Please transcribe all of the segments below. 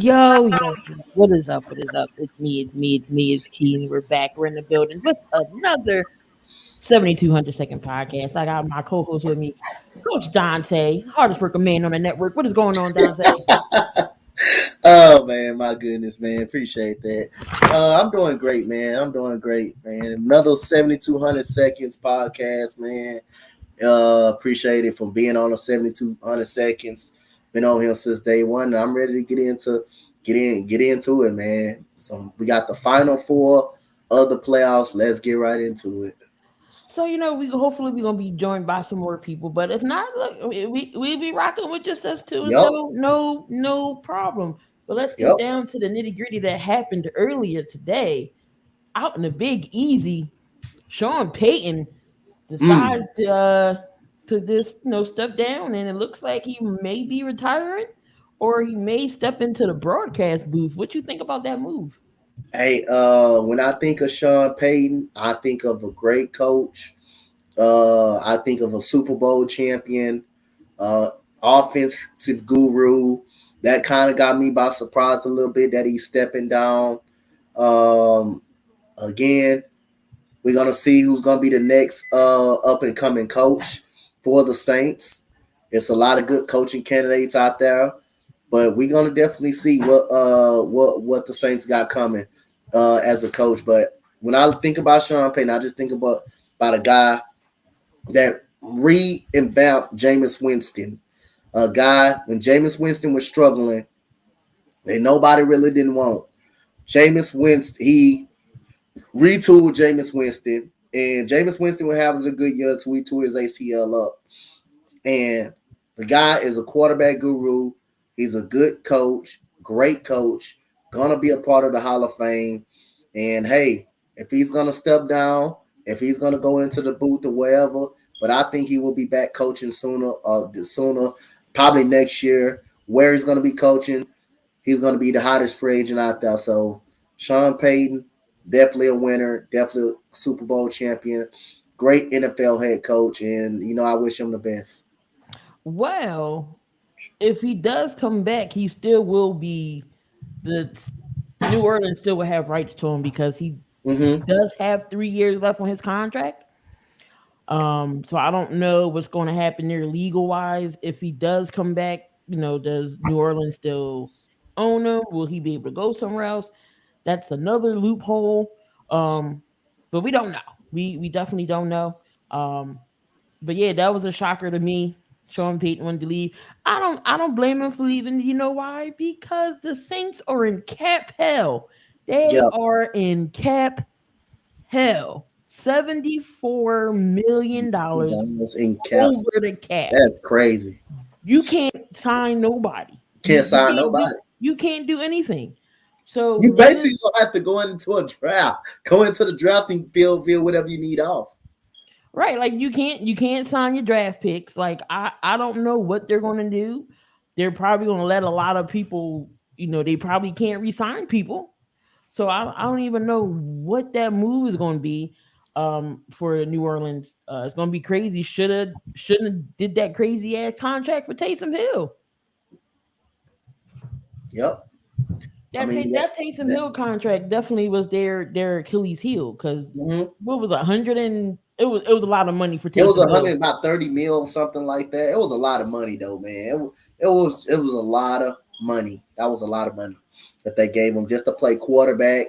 Yo, what is up? What is up? It's Keen. We're back. We're in the building with another 7,200 second podcast. I got my co-host with me, Coach Donte, hardest working man on the network. What is going on, Donte? Oh man, my goodness, man. Appreciate that. I'm doing great, man. I'm doing great, man. Another 7,200 seconds podcast, man. Appreciate it from being on the 7,200 seconds. Been on here since day one. And I'm ready to get into it, man. So we got the final four of the playoffs. Let's get right into it. So we hopefully we're gonna be joined by some more people, but if not, look, we be rocking with just us two. Yep. No problem. But let's get Yep. down to the nitty gritty that happened earlier today out in the Big Easy. Sean Payton decides to just step down, and it looks like he may be retiring, or he may step into the broadcast booth. What you think about that move? Hey, when I think of Sean Payton, I think of a great coach. I think of a Super Bowl champion, uh, offensive guru. That kind of got me by surprise a little bit that he's stepping down. Um, Again, we're gonna see who's gonna be the next up and coming coach for the Saints. It's a lot of good coaching candidates out there, but we're gonna definitely see what the Saints got coming as a coach. But when I think about Sean Payton, I just think about a guy that revamped Jameis Winston. A guy when Jameis Winston was struggling and nobody really didn't want Jameis Winston. He retooled Jameis Winston, and Jameis Winston will have a good year until he tore his ACL up. And the guy is a quarterback guru. He's a good coach, great coach, gonna be a part of the Hall of Fame. And hey, if he's gonna step down, if he's gonna go into the booth or wherever, but I think he will be back coaching sooner, probably next year. Where he's gonna be coaching, he's gonna be the hottest free agent out there. So Sean Payton, definitely a winner, definitely a Super Bowl champion, great NFL head coach, and I wish him the best. Well, if he does come back, he still will be the New Orleans still will have rights to him because he Mm-hmm. does have 3 years left on his contract. So I don't know what's going to happen there legal wise. If he does come back, does New Orleans still own him? Will he be able to go somewhere else? That's another loophole. Um, but we don't know. We definitely don't know. Um, but yeah, that was a shocker to me. Sean Payton wanted to leave. I don't blame him for leaving. You know why? Because the Saints are in cap hell. They Yeah, are in cap hell. $74 million that was in caps. over the cap. That's crazy. You can't sign nobody. Can't You sign can't do nobody. you can't do anything. So You basically gonna have to go into a draft. Go into the draft and feel whatever you need off. right, like you can't sign your draft picks. Like I don't know what they're gonna do. They're probably gonna let a lot of people, they probably can't resign people. So I don't even know what that move is gonna be for New Orleans. It's gonna be crazy. Shouldn't have did that crazy ass contract for Taysom Hill. Yep. I That mean that Taysom that Hill contract definitely was their Achilles heel because mhm. what was 100 and it was a lot of money for It was Taysom a Hill. hundred about 30 mil, something like that. It was a lot of money though, man. It was a lot of money. That was a lot of money that they gave him just to play quarterback,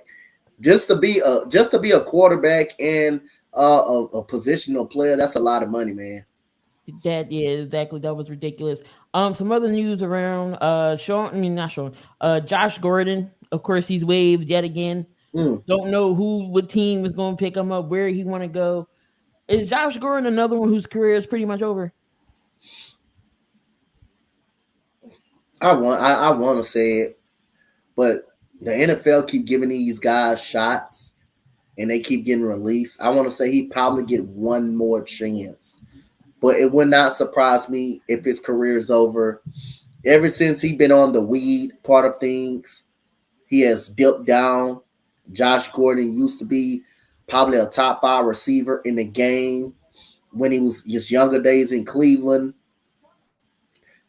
just to be a quarterback and a positional player. That's a lot of money, man. That yeah, exactly. That was ridiculous. Some other news around Sean. I mean not Sean. Josh Gordon. Of course, he's waived yet again. Mm. Don't know what team is going to pick him up, where he want to go. Is Josh Gordon another one whose career is pretty much over? I want to say it, but the NFL keep giving these guys shots and they keep getting released. I want to say he probably get one more chance, but it would not surprise me if his career is over. Ever since he been on the weed part of things, he has dipped down. Josh Gordon used to be probably a top 5 receiver in the game when he was his younger days in Cleveland.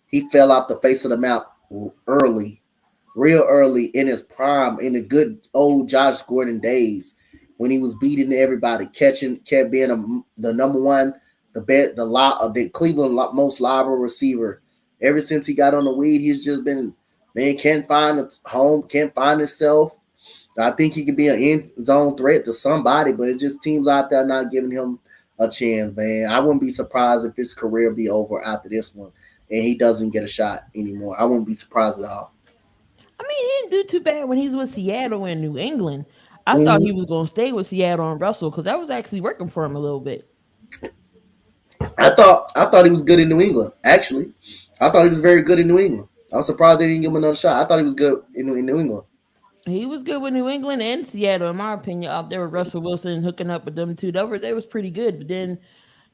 He fell off the face of the map early. real early in his prime, in the good old Josh Gordon days, when he was beating everybody, catching, kept being the number one, the Cleveland most liable receiver. Ever since he got on the weed, he's just been, man, can't find a home, can't find himself. I think he could be an end zone threat to somebody, but it just teams out there not giving him a chance, man. I wouldn't be surprised if his career be over after this one and he doesn't get a shot anymore. I wouldn't be surprised at all. I mean, he didn't do too bad when he was with Seattle and New England. I thought he Mm-hmm. was going to stay with Seattle and Russell because that was actually working for him a little bit. I thought he was good in New England. Actually, I thought he was very good in New England. I'm surprised they didn't give him another shot. I thought he was good in New England. He was good with New England and Seattle, in my opinion. Out there with Russell Wilson hooking up with them two, they was pretty good. But then,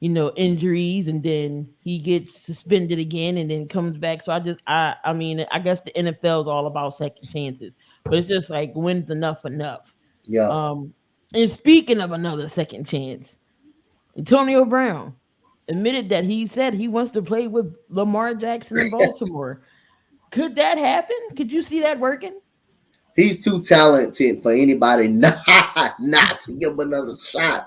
injuries, and then he gets suspended again, and then comes back. So I mean, I guess the NFL is all about second chances, but it's just like when's enough enough. Yeah, Um, and speaking of another second chance, Antonio Brown admitted that he said he wants to play with Lamar Jackson in Baltimore. Could that happen? Could you see that working? he's too talented for anybody not to give him another shot.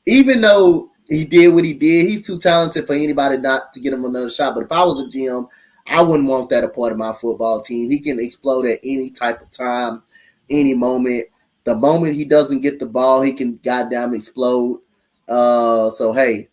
Even though he did what he did, he's too talented for anybody not to get him another shot. But if I was a GM, I wouldn't want that a part of my football team. He can explode at any type of time, any moment. The moment he doesn't get the ball, he can goddamn explode. So hey,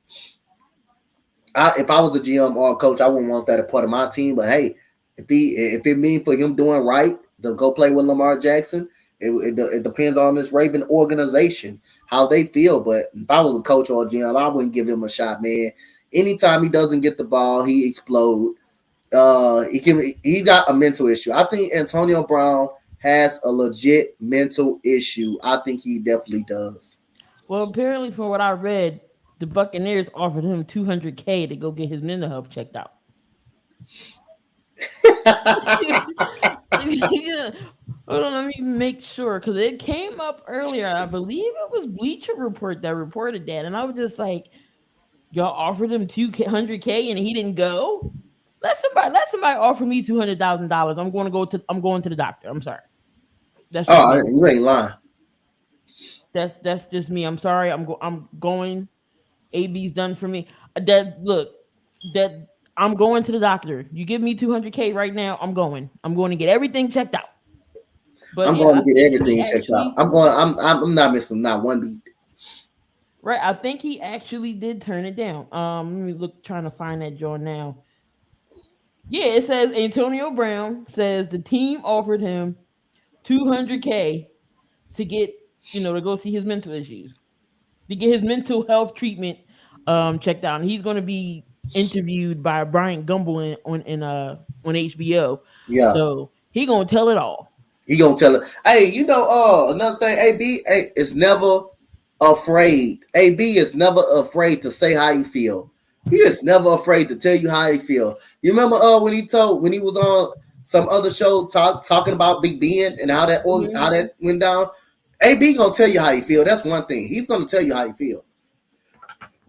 if I was a GM or a coach, I wouldn't want that a part of my team. But hey, if it means for him doing right to go play with Lamar Jackson, it depends on this Raven organization how they feel. But if I was a coach or a GM, I wouldn't give him a shot, man. Anytime he doesn't get the ball, he explode. He got a mental issue. I think Antonio Brown has a legit mental issue. I think he definitely does. Well, apparently, from what I read, the Buccaneers offered him 200K to go get his mental health checked out. Yeah. Hold on, let me make sure because it came up earlier. I believe it was Bleacher Report that reported that, and I was just like, "Y'all offered him 200K and he didn't go. Let somebody offer me $200,000. I'm going to the doctor. I'm sorry. That's just Oh, me. you ain't lying. That's just me. I'm sorry. I'm going. AB's done for me. That look that I'm going to the doctor. You give me 200K right now. I'm going. I'm going to get everything checked out. But I'm yeah, going I to get think he everything checked out. actually I'm not missing not one beat. right. I think he actually did turn it down. Let me look trying to find that joint now. Yeah, it says Antonio Brown says the team offered him 200K to get to go see his mental issues, to get his mental health treatment checked out. And he's going to be interviewed by Brian Gumble on HBO. Yeah. So he gonna tell it all. He gonna tell her, hey, another thing, AB is never afraid. AB is never afraid to say how he feel. He is never afraid to tell you how he feel. You remember when he was on some other show talking about Big Ben and how Mhm. that went down. AB gonna tell you how he feel. That's one thing. He's gonna tell you how he feel.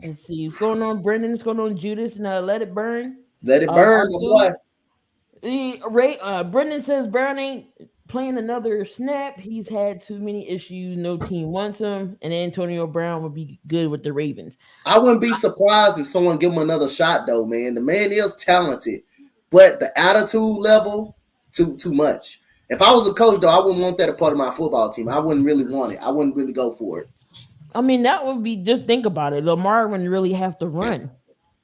Let's see what's going on, Brendan. What's going on, Judas, and Let It Burn. Let it burn, my Arthur, boy. Brendan says Brown ain't playing another snap. He's had too many issues. No team wants him, and Antonio Brown would be good with the Ravens. I wouldn't be surprised if someone give him another shot though, man. The man is talented, but the attitude level too much. If I was a coach though, I wouldn't want that a part of my football team. I wouldn't really want it. I wouldn't really go for it. I mean, that would be just think about it. Lamar wouldn't really have to run.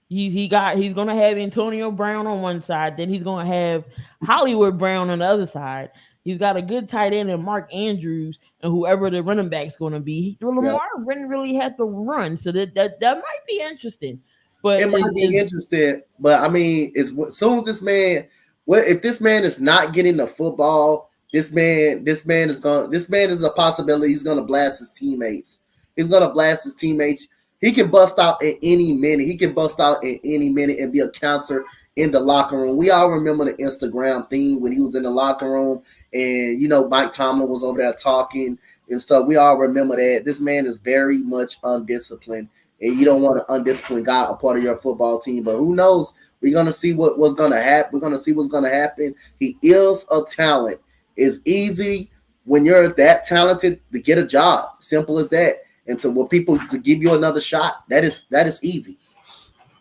He's gonna have Antonio Brown on one side, then he's gonna have Hollywood Brown on the other side. He's got a good tight end in Mark Andrews and whoever the running back's gonna be. Yeah, Lamar wouldn't really have to run, so that might be interesting. But it might be interesting, but I mean, as soon as this man, if this man is not getting the football, this man is a possibility. He's gonna blast his teammates. He's gonna blast his teammates. He can bust out at any minute. He can bust out at any minute and be a counter in the locker room. We all remember the Instagram thing when he was in the locker room and Mike Tomlin was over there talking and stuff. We all remember that. This man is very much undisciplined and you don't want an undisciplined guy a part of your football team. But who knows? We're gonna see what's gonna happen. We're gonna see what's gonna happen. He is a talent. It's easy when you're that talented to get a job. Simple as that. And to people to give you another shot, that is easy.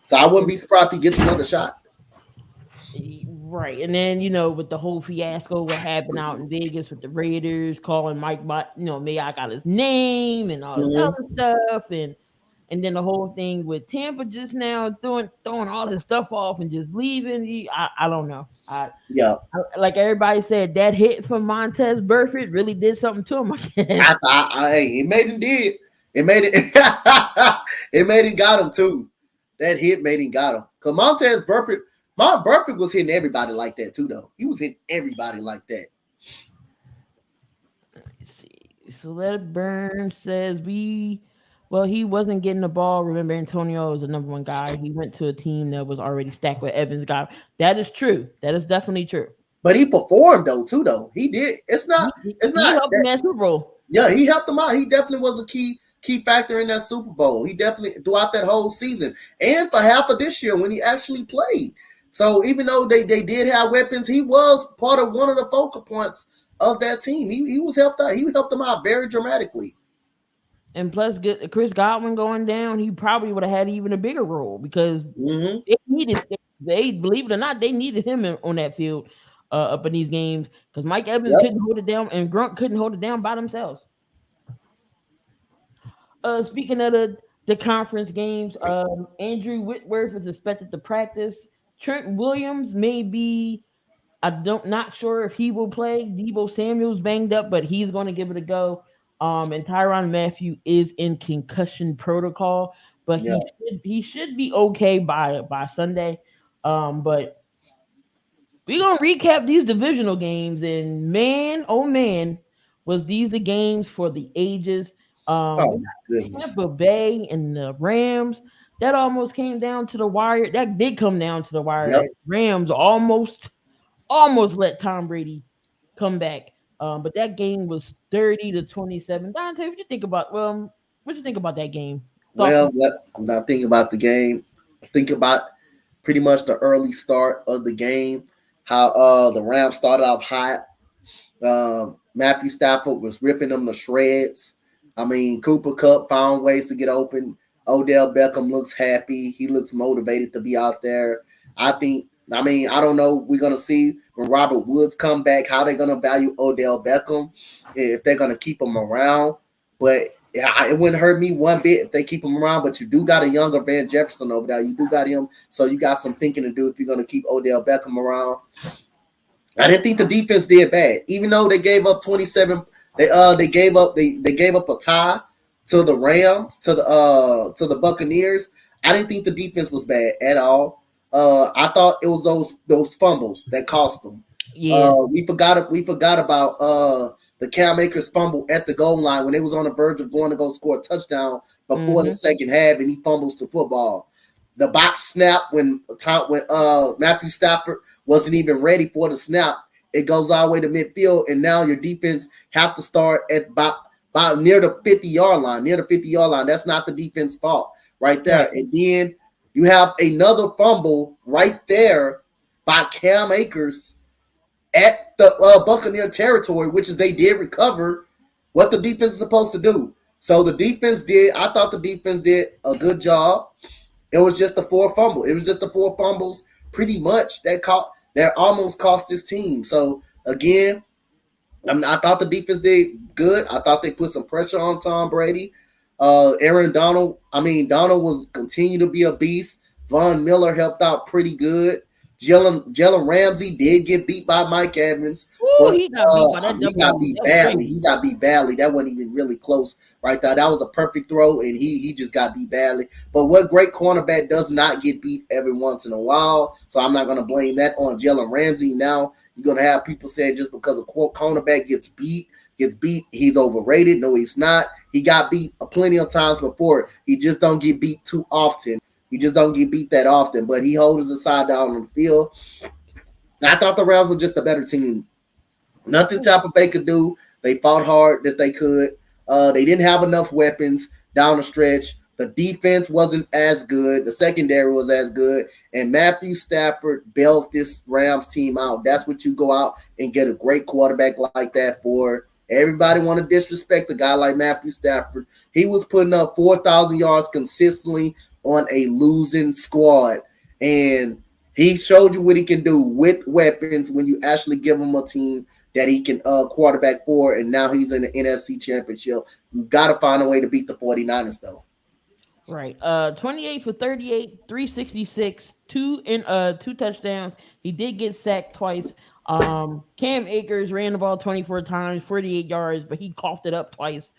So I wouldn't be surprised if he gets another shot. Right. And then, with the whole fiasco, what happened out in Vegas with the Raiders calling Mayock out his name and all this Mm-hmm. other stuff. And then the whole thing with Tampa just now throwing all his stuff off and just leaving. I don't know. Yeah. Like everybody said, that hit from Montez Burfict really did something to him, I guess. It made him did. It made it. It made him got him too. That hit made him got him. Cause Montez Burfict, Burfict was hitting everybody like that too, though. He was hitting everybody like that. Let me see. So let Burn says well, he wasn't getting the ball. Remember, Antonio was the number one guy. He went to a team that was already stacked with Evans guy. That is true. That is definitely true. But he performed though too, though. He did. It's not. It's He not. helped him at Super Bowl. Yeah, he helped him out. He definitely was a key factor in that Super Bowl. He definitely throughout that whole season and for half of this year when he actually played. So even though they did have weapons, he was part of one of the focal points of that team. He was helped out. He helped them out very dramatically. And plus, get Chris Godwin going down, he probably would have had even a bigger role because Mm-hmm. they believe it or not, they needed him on that field up in these games because Mike Evans Yep. couldn't hold it down and Grunt couldn't hold it down by themselves. Speaking of the conference games, Andrew Whitworth is expected to practice. Trent Williams may be. Not sure if he will play. Debo Samuel's banged up, but he's going to give it a go. And Tyrann Mathieu is in concussion protocol, but Yeah. he should be okay by Sunday. But we're gonna recap these divisional games, and man, oh man, was these the games for the ages. Oh We my goodness. Tampa Bay and the Rams. That almost came down to the wire. That did come down to the Yep. wire. Rams almost let Tom Brady come back. But that game was 30-27. Dante, what you think about? What you think about that game? Thoughts? Well, I'm not thinking about the game. I think about pretty much the early start of the game. How the Rams started off hot. Matthew Stafford was ripping them to shreds. I mean, Cooper Kupp found ways to get open. Odell Beckham looks happy. He looks motivated to be out there. I don't know. We're gonna see when Robert Woods come back how they're gonna value Odell Beckham if they're gonna keep him around. But it wouldn't hurt me one bit if they keep him around. But you do got a younger Van Jefferson over there. You do got him, so you got some thinking to do if you're gonna keep Odell Beckham around. I didn't think the defense did bad, even though they gave up 27. They gave up a tie to the Rams to the Buccaneers. I didn't think the defense was bad at all. I thought it was those fumbles that cost them. Yeah. We forgot about the Cam Akers fumble at the goal line when they was on the verge of going to go score a touchdown before the second half, and he fumbles the football. The box snap when Matthew Stafford wasn't even ready for the snap. It goes all the way to midfield, and now your defense have to start at about near the 50-yard line. Near the 50-yard line. That's not the defense fault right there. Right. And then you have another fumble right there by Cam Akers at the Buccaneer territory, which is they did recover what the defense is supposed to do. So I thought the defense did a good job. It was just the four fumbles pretty much that almost cost this team. So again, I thought the defense did good. I thought they put some pressure on Tom Brady. Donald was continued to be a beast. Von Miller helped out pretty good. Jalen Ramsey did get beat by Mike Evans. Ooh, but he got beat badly. He got beat badly. That wasn't even really close right there. That was a perfect throw, and he just got beat badly. But what great cornerback does not get beat every once in a while? So I'm not going to blame that on Jalen Ramsey. Now you're going to have people saying just because a cornerback gets beat, he's overrated. No, he's not. He got beat plenty of times before. He just don't get beat too often. He just don't get beat that often, but he holds his side down on the field. I thought the Rams were just a better team. Nothing Tampa Bay could do. They fought hard that they could. They didn't have enough weapons down the stretch. The defense wasn't as good. The secondary was as good. And Matthew Stafford bailed this Rams team out. That's what you go out and get a great quarterback like that for. Everybody want to disrespect a guy like Matthew Stafford. He was putting up 4,000 yards consistently on a losing squad. And he showed you what he can do with weapons when you actually give him a team that he can quarterback for. And now he's in the NFC Championship. You got to find a way to beat the 49ers, though. Right. 28 for 38, 366, two touchdowns. He did get sacked twice. Cam Akers ran the ball 24 times, 48 yards, but he coughed it up twice.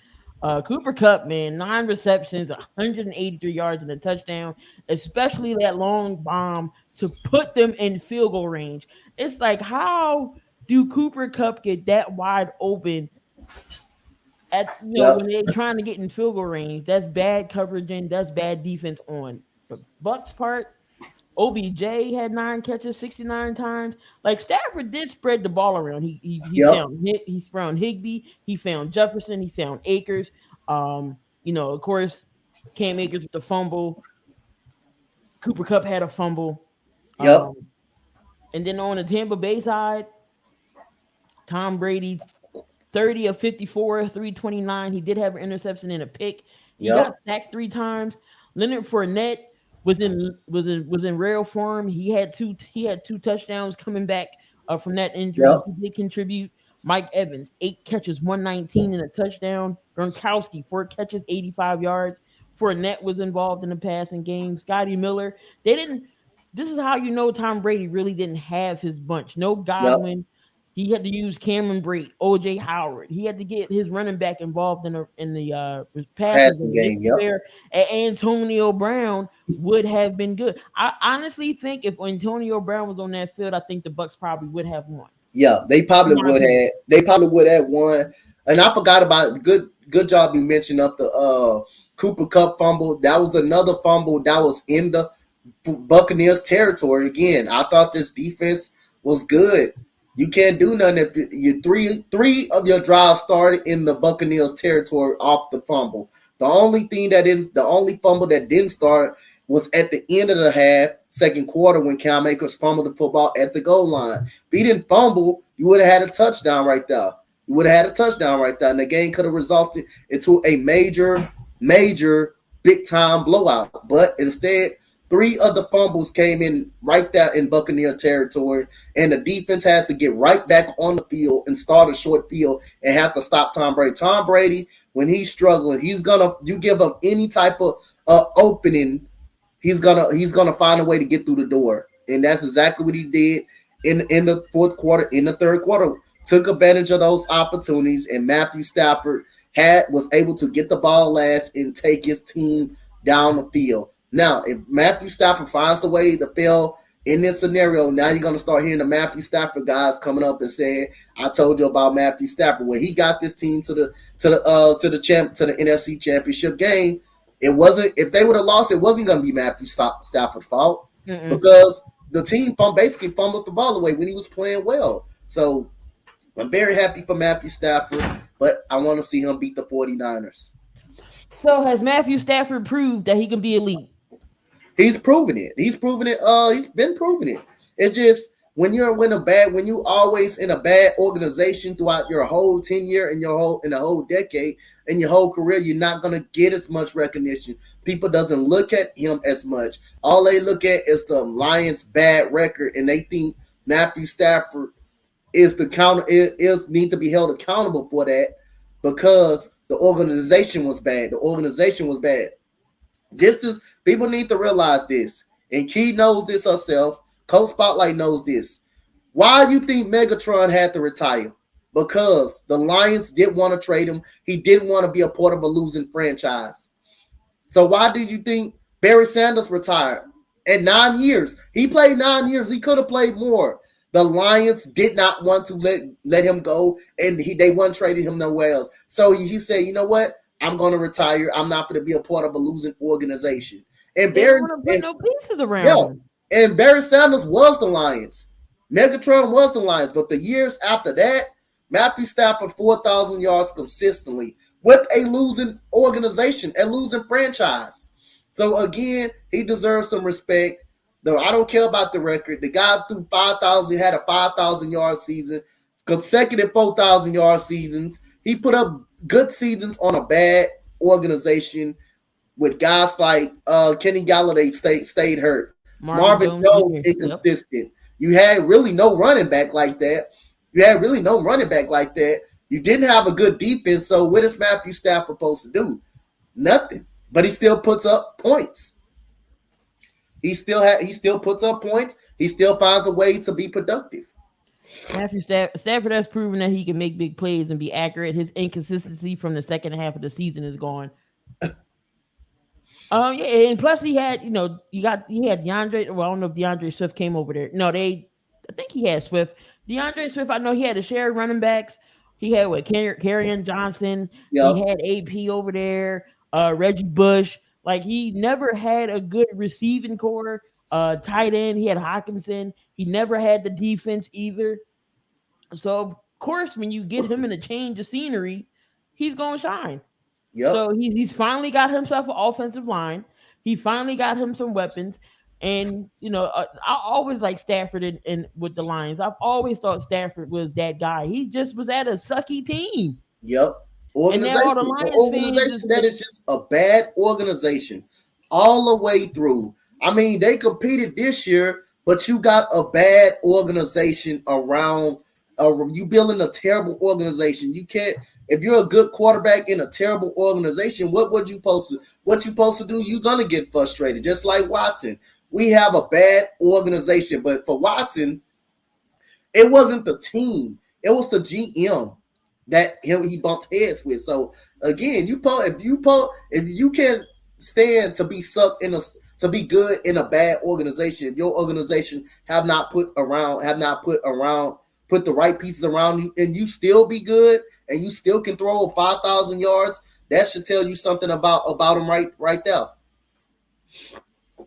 Cooper Kupp, man, 9 receptions, 183 yards and a touchdown, especially that long bomb to put them in field goal range. It's like, how do Cooper Kupp get that wide open at Yep. when they're trying to get in field goal range? That's bad coverage and that's bad defense on the Bucks part. OBJ had 9 catches, 69 times. Like, Stafford did spread the ball around. Yep. He found Higby, he found Jefferson, he found Akers. Of course, Cam Akers with the fumble. Cooper Kupp had a fumble. Yep. And then on the Tampa Bay side, Tom Brady 30 of 54, 329. He did have an interception and a pick. He got Yep. sacked 3 times. Leonard Fournette was in rare form. He had two touchdowns coming back from that injury. Yep. He did contribute. Mike Evans, 8 catches, 119 and a touchdown. Gronkowski, 4 catches, 85 yards. Fournette was involved in the passing game. Scotty Miller. They didn't. This is how you know Tom Brady really didn't have his bunch. No Yep. Godwin. He had to use Cameron Brate, OJ Howard. He had to get his running back involved in the passing Passing game. To game. be Yep. fair, Antonio Brown would have been good. I honestly think if Antonio Brown was on that field, I think the Bucks probably would have won. Yeah, they In probably my would opinion. have. They probably would have won. And I forgot about good job you mentioned up the Cooper Kupp fumble. That was another fumble that was in the Buccaneers territory again. I thought this defense was good. You can't do nothing if you three of your drives started in the Buccaneers territory off the fumble. The only fumble that didn't start was at the end of the half, second quarter, when Cam Akers fumbled the football at the goal line. If he didn't fumble, you would have had a touchdown right there. You would have had a touchdown right there, and the game could have resulted into a major, big time blowout. But instead, three of the fumbles came in right there in Buccaneer territory, and the defense had to get right back on the field and start a short field and have to stop Tom Brady. Tom Brady, when he's struggling, you give him any type of opening, he's gonna find a way to get through the door, and that's exactly what he did in the fourth quarter. In the third quarter, took advantage of those opportunities, and Matthew Stafford was able to get the ball last and take his team down the field. Now, if Matthew Stafford finds a way to fail in this scenario, now you're going to start hearing the Matthew Stafford guys coming up and saying, "I told you about Matthew Stafford." When he got this team to the NFC Championship game, it wasn't. If they would have lost, it wasn't going to be Matthew Stafford's fault because the team basically fumbled the ball away when he was playing well. So I'm very happy for Matthew Stafford, but I want to see him beat the 49ers. So has Matthew Stafford proved that he can be elite? He's proven it. He's proven it. He's been proving it. It's just when you always in a bad organization throughout your whole tenure and in the whole decade and your whole career, you're not gonna get as much recognition. People doesn't look at him as much. All they look at is the Lions' bad record, and they think Matthew Stafford is need to be held accountable for that because the organization was bad. The organization was bad. People need to realize this, and Key knows this herself. Coach Spotlight knows this. Why do you think Megatron had to retire? Because the Lions didn't want to trade him. He didn't want to be a part of a losing franchise. So why did you think Barry Sanders retired at 9 years? He played 9 years. He could have played more. The Lions did not want to let him go, and they weren't trading him nowhere else. So he said, "You know what? I'm going to retire. I'm not going to be a part of a losing organization." And They Barry, don't want to put no pieces around yeah, him. and Barry Sanders was the Lions. Megatron was the Lions. But the years after that, Matthew Stafford 4,000 yards consistently with a losing organization, a losing franchise. So again, he deserves some respect. Though I don't care about the record. The guy threw 5,000, had a 5,000-yard season, consecutive 4,000-yard seasons. He put up good seasons on a bad organization with guys like Kenny Galladay stayed hurt. Marvin Marvin Jones Jones Jr. Yep. inconsistent. You had really no running back like that. You didn't have a good defense. So what is Matthew Stafford supposed to do? Nothing. But he still puts up points. He still puts up points. He still finds a ways to be productive. Stafford has proven that he can make big plays and be accurate. His inconsistency from the second half of the season is gone. Yeah, and plus he had, he had DeAndre. Well, I don't know if DeAndre Swift came over there. No, I think he had Swift. DeAndre Swift, I know he had a share of running backs. He had what Kerryon Johnson. He Yep. had AP over there. Reggie Bush. Like he never had a good receiving core. Tight end. He had Hawkinson. He never had the defense either. So of course, when you get him in a change of scenery, he's gonna shine. Yep. So he's finally got himself an offensive line. He finally got him some weapons. And I always like Stafford and with the Lions. I've always thought Stafford was that guy. He just was at a sucky team, Yep. and now all the Organization. An Lions fans organization is that is just a bad organization all the way through. I mean, they competed this year, but you got a bad organization around. You building a terrible organization. You can't. If you're a good quarterback in a terrible organization, what you supposed to do? You're gonna get frustrated, just like Watson. We have a bad organization, but for Watson, it wasn't the team. It was the GM that he bumped heads with. So again, if you can stand to be sucked in a to be good in a bad organization, if your organization put the right pieces around you, and you still be good, and you still can throw 5,000 yards, that should tell you something about him right there.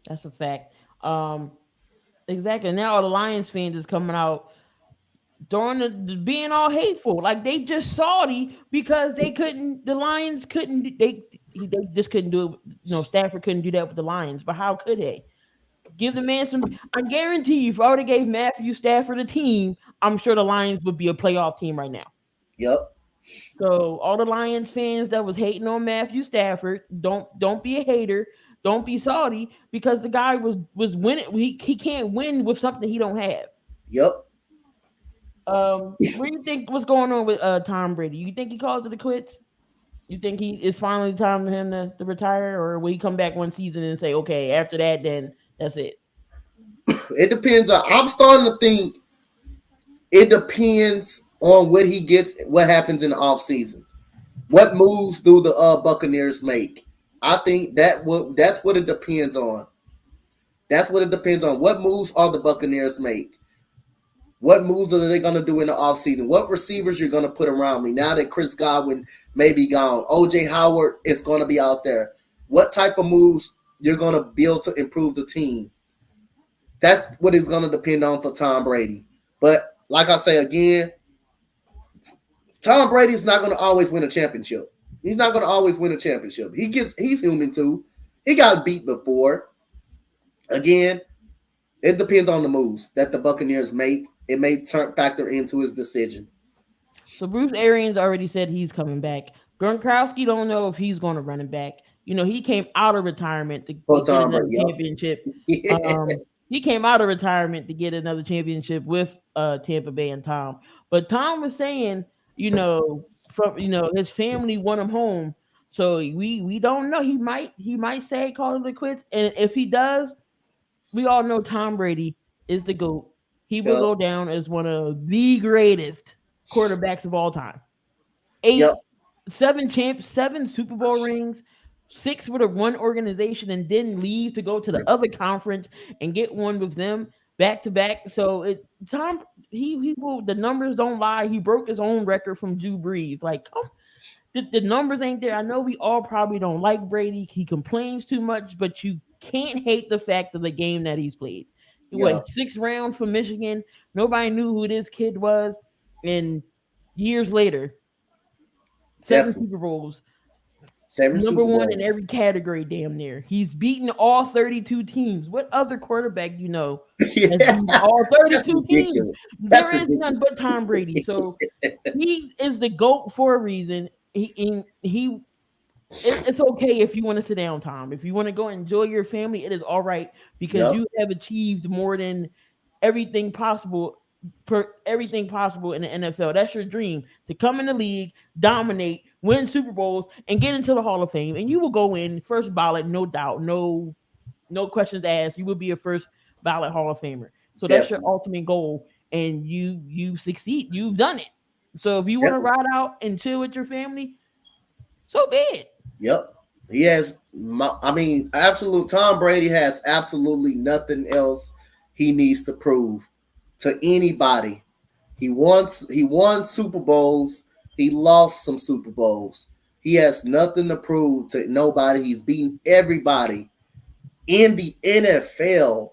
that's a fact. Exactly. Now all the Lions fans is coming out during being all hateful, like they just salty because they couldn't. The Lions couldn't. They just couldn't do it. Stafford couldn't do that with the Lions. But how could they? Give the man some. I guarantee you, if I would have gave Matthew Stafford a team, I'm sure the Lions would be a playoff team right now. Yep. So all the Lions fans that was hating on Matthew Stafford, don't be a hater. Don't be salty because the guy was winning. He can't win with something he don't have. Yep. What do you think what's going on with Tom Brady? You think he calls it a quits? You think it's finally time for him to retire, or will he come back one season and say, okay, after that, then that's it? It depends on. I'm starting to think it depends on what happens in the off season. What moves do the Buccaneers make? I think that's what it depends on. That's what it depends on. What moves are the Buccaneers make? What moves are they going to do in the offseason? What receivers you're going to put around me now that Chris Godwin may be gone? OJ Howard is going to be out there. What type of moves you're going to build to improve the team? That's what it's going to depend on for Tom Brady. But like I say again, Tom Brady is not going to always win a championship. He's not going to always win a championship. He's human too. He got beat before. Again, it depends on the moves that the Buccaneers make. It may factor into his decision. So Bruce Arians already said he's coming back. Gronkowski don't know if he's going to run it back. He came out of retirement to get Tom another Brady, championship. yeah. He came out of retirement to get another championship with Tampa Bay and Tom. But Tom was saying, from his family want him home. So we don't know. He might say call it quits. And if he does, we all know Tom Brady is the GOAT. He will Yep. go down as one of the greatest quarterbacks of all time. Yep. 7 Super Bowl rings, 6 with a one organization, and then leave to go to the other conference and get one with them back to back. So Tom, he will. The numbers don't lie. He broke his own record from Drew Brees. Like, the numbers ain't there. I know we all probably don't like Brady. He complains too much, but you can't hate the fact of the game that he's played. Yeah. 6th round for Michigan. Nobody knew who this kid was, and years later, 7 Definitely. Super Bowls, 7 number Super one in Bowls. every category, damn near. He's beaten all 32 teams. What other quarterback has Yeah, beaten all that's 32 teams? ridiculous. There That's is none ridiculous. but Tom Brady. So he is the GOAT for a reason. It's okay if you want to sit down, Tom. If you want to go enjoy your family, it is all right because Yep. you have achieved more than everything possible everything possible in the NFL. That's your dream to come in the league, dominate, win Super Bowls, and get into the Hall of Fame. And you will go in first ballot, no doubt, no questions asked. You will be a first ballot Hall of Famer. So that's your Definitely. ultimate goal, and you succeed. You've done it. So if you want to Definitely. ride out and chill with your family, so be it. Yep. He has, absolute. Tom Brady has absolutely nothing else he needs to prove to anybody. He won Super Bowls. He lost some Super Bowls. He has nothing to prove to nobody. He's beaten everybody in the NFL.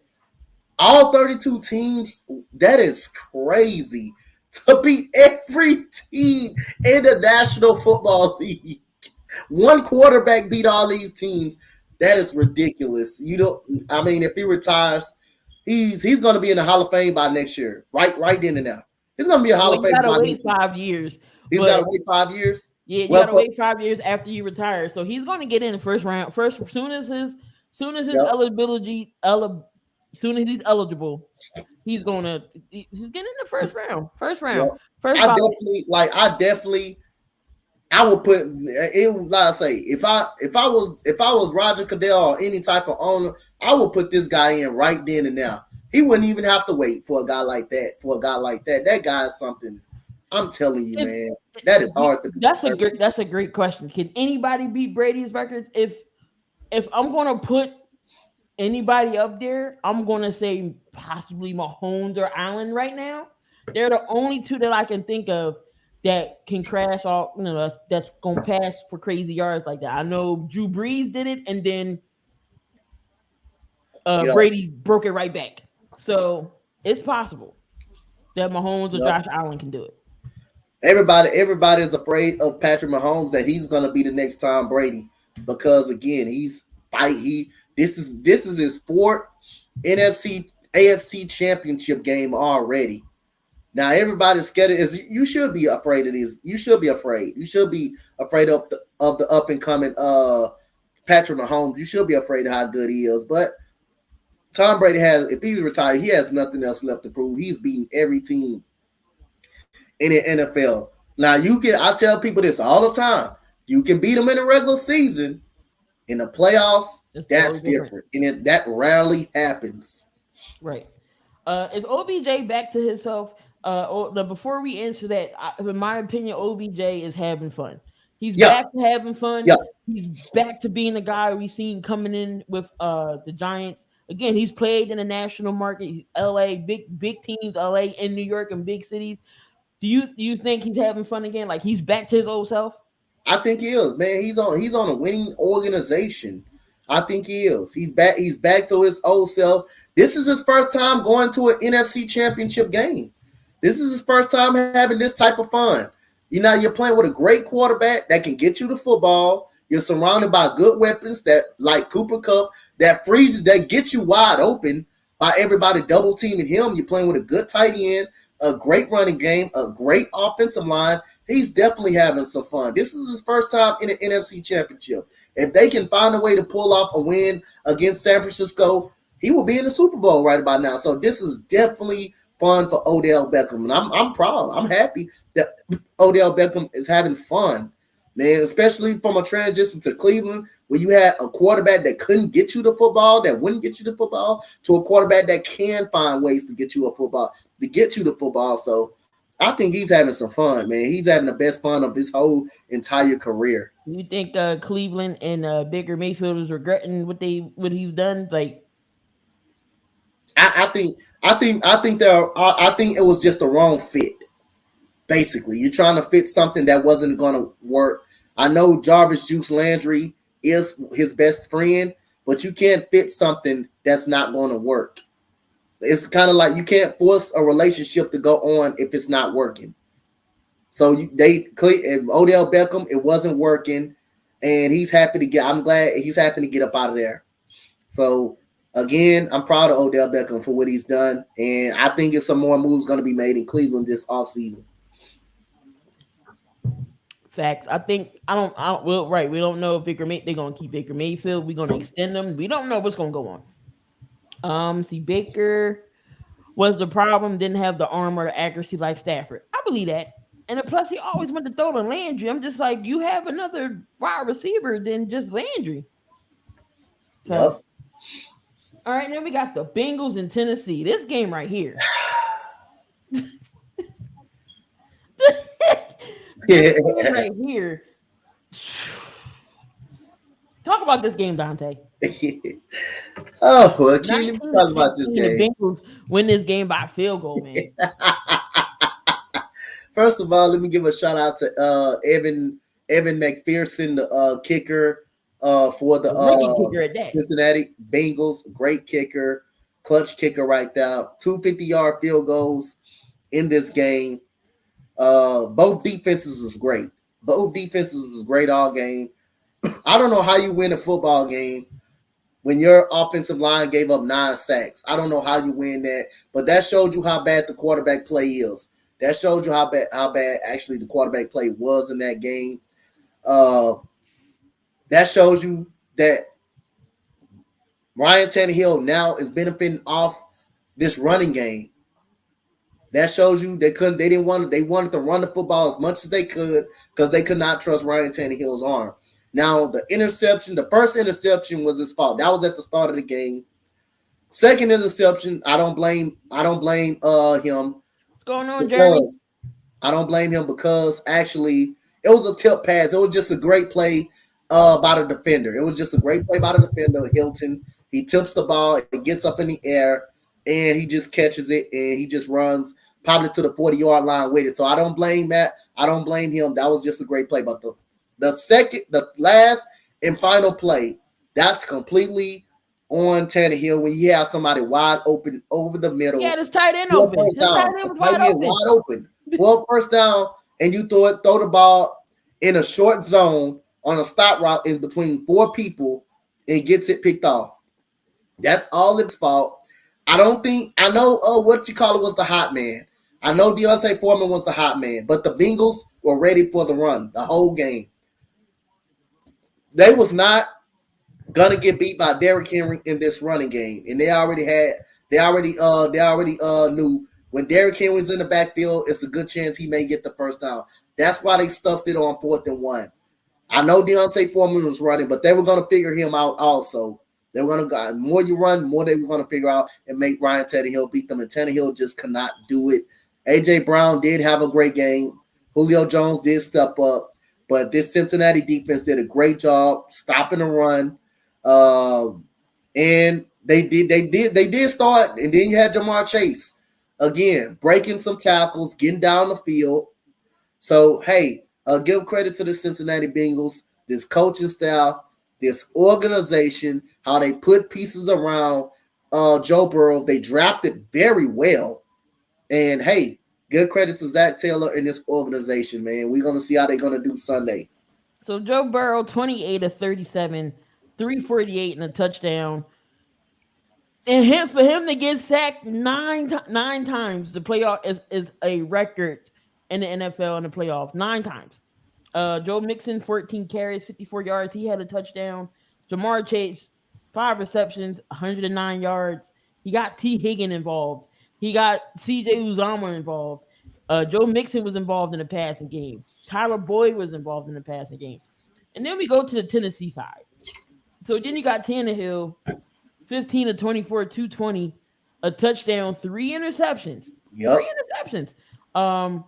All 32 teams, that is crazy to beat every team in the National Football League. One quarterback beat all these teams. That is ridiculous. You don't. If he retires, he's going to be in the Hall of Fame by next year. Right then and now, he's going to be a Hall Well, of you Fame gotta by next wait year. 5 years, He's got to but wait 5 years. yeah, you Well, gotta wait 5 years after you retire. So he's going to get in the first round. First, soon as his yep, soon as he's eligible, he's getting in the first round. First yep. round, first I ballot. definitely I would put it. Like I say, if I was Roger Goodell or any type of owner, I would put this guy in right then and now. He wouldn't even have to wait for a guy like that. That guy is something. I'm telling you, If, man, that is hard to beat. that's a great question. Can anybody beat Brady's records? If I'm gonna put anybody up there, I'm gonna say possibly Mahomes or Allen right now. They're the only two that I can think of that can crash off. That's gonna pass for crazy yards like that. I know Drew Brees did it, and then Yep, Brady broke it right back. So it's possible that Mahomes or yep. Josh Allen can do it. Everybody is afraid of Patrick Mahomes that he's gonna be the next Tom Brady because again he's fight he this is his fourth NFC AFC championship game already. Now everybody's scared. You should be afraid of this. You should be afraid. You should be afraid of the up and coming Patrick Mahomes. You should be afraid of how good he is. But Tom Brady if he's retired, he has nothing else left to prove. He's beaten every team in the NFL. Now I tell people this all the time. You can beat them in the regular season. In the playoffs, It's totally that's different, different, and that rarely happens. right? Is OBJ back to himself? Before we answer that, in my opinion, OBJ is having fun. He's Yeah, back to having fun. yeah. He's back to being the guy we seen coming in with the Giants. Again, he's played in the national market, LA, big teams, LA and New York and big cities. Do you think he's having fun again? Like he's back to his old self? I think he is, man. He's on a winning organization. I think he is. He's back. He's back to his old self. This is his first time going to an NFC Championship game. This is his first time having this type of fun. You're playing with a great quarterback that can get you the football. You're surrounded by good weapons that, like Cooper Kupp, that gets you wide open by everybody double teaming him. You're playing with a good tight end, a great running game, a great offensive line. He's definitely having some fun. This is his first time in an NFC Championship. If they can find a way to pull off a win against San Francisco, he will be in the Super Bowl right about now. So this is definitely fun for Odell Beckham, and I'm proud. I'm happy that Odell Beckham is having fun, man. Especially from a transition to Cleveland, where you had a quarterback that couldn't get you the football, that wouldn't get you the football, to a quarterback that can find ways to get you the football. So I think he's having some fun, man. He's having the best fun of his whole entire career. You think Cleveland and Baker Mayfield is regretting what he's done? Like, I think it was just the wrong fit. Basically, you're trying to fit something that wasn't going to work. I know Jarvis Juice Landry is his best friend, but you can't fit something that's not going to work. It's kind of like you can't force a relationship to go on if it's not working. So Odell Beckham, it wasn't working, and he's happy to get. I'm glad he's happy to get up out of there. So again, I'm proud of Odell Beckham for what he's done, and I think it's some more moves going to be made in Cleveland this offseason. Facts. I don't. Well, right. We don't know if they're gonna keep Baker Mayfield. We're gonna extend them. We don't know what's gonna go on. See, Baker was the problem. Didn't have the arm or the accuracy like Stafford. I believe that. And then plus, he always went to throw to Landry. I'm just like, you have another wide receiver than just Landry. So, Yep. all right, then we got the Bengals in Tennessee. This game right here. This game right here. Talk about this game, Donte. Oh, well, King, let me 19 to talk about this 16, the game. Bengals win this game by field goal, man. First of all, let me give a shout out to Evan McPherson, the kicker for the A rookie kicker at that. Cincinnati Bengals. Great kicker, clutch kicker right there. 250-yard field goals in this game. Both defenses was great. Both defenses was great all game. I don't know how you win a football game when your offensive line gave up 9 sacks. I don't know how you win that, but that showed you how bad the quarterback play is. That showed you how bad actually the quarterback play was in that game. That shows you that Ryan Tannehill now is benefiting off this running game. That shows you they wanted to run the football as much as they could because they could not trust Ryan Tannehill's arm. Now the first interception was his fault. That was at the start of the game. Second interception, I don't blame him. What's going on, Jeremy? Because I don't blame him because actually it was a tip pass. It was just a great play by the defender. It was just a great play by the defender, Hilton. He tips the ball, it gets up in the air, and he just catches it, and he just runs probably to the 40-yard line with it. So I don't blame Matt. I don't blame him. That was just a great play. But the last and final play, that's completely on Tannehill when you have somebody wide open over the middle. Yeah, this tight end open. This tight end was wide open. Well, first down, and you throw the ball in a short zone on a stop route in between 4 people and gets it picked off. That's all its fault. I know what you call it was the hot man. I know Deontay Foreman was the hot man, but the Bengals were ready for the run the whole game. They was not gonna get beat by Derrick Henry in this running game, and they already knew when Derrick Henry's in the backfield, it's a good chance he may get the first down. That's why they stuffed it on 4th and 1. I know Deontay Foreman was running, but they were gonna figure him out also. They were gonna go more you run, more they were gonna figure out and make Ryan Tannehill beat them, and Tannehill just could not do it. AJ Brown did have a great game. Julio Jones did step up, but this Cincinnati defense did a great job stopping the run. And they did start, and then you had Jamar Chase again breaking some tackles, getting down the field. So hey, give credit to the Cincinnati Bengals, this coaching staff, this organization, how they put pieces around Joe Burrow. They drafted very well, and hey, good credit to Zach Taylor and this organization, man. We're gonna see how they're gonna do Sunday. So Joe Burrow, 28 of 37, 348 and a touchdown. And for him to get sacked nine times, the playoff is a record in the NFL in the playoffs. 9 times. Joe Mixon, 14 carries, 54 yards. He had a touchdown. Jamar Chase, 5 receptions, 109 yards. He got T. Higgins involved. He got C.J. Uzomah involved. Joe Mixon was involved in the passing game. Tyler Boyd was involved in the passing game. And then we go to the Tennessee side. So then you got Tannehill, 15 of 24, 220, a touchdown, 3 interceptions. Yep. 3 interceptions.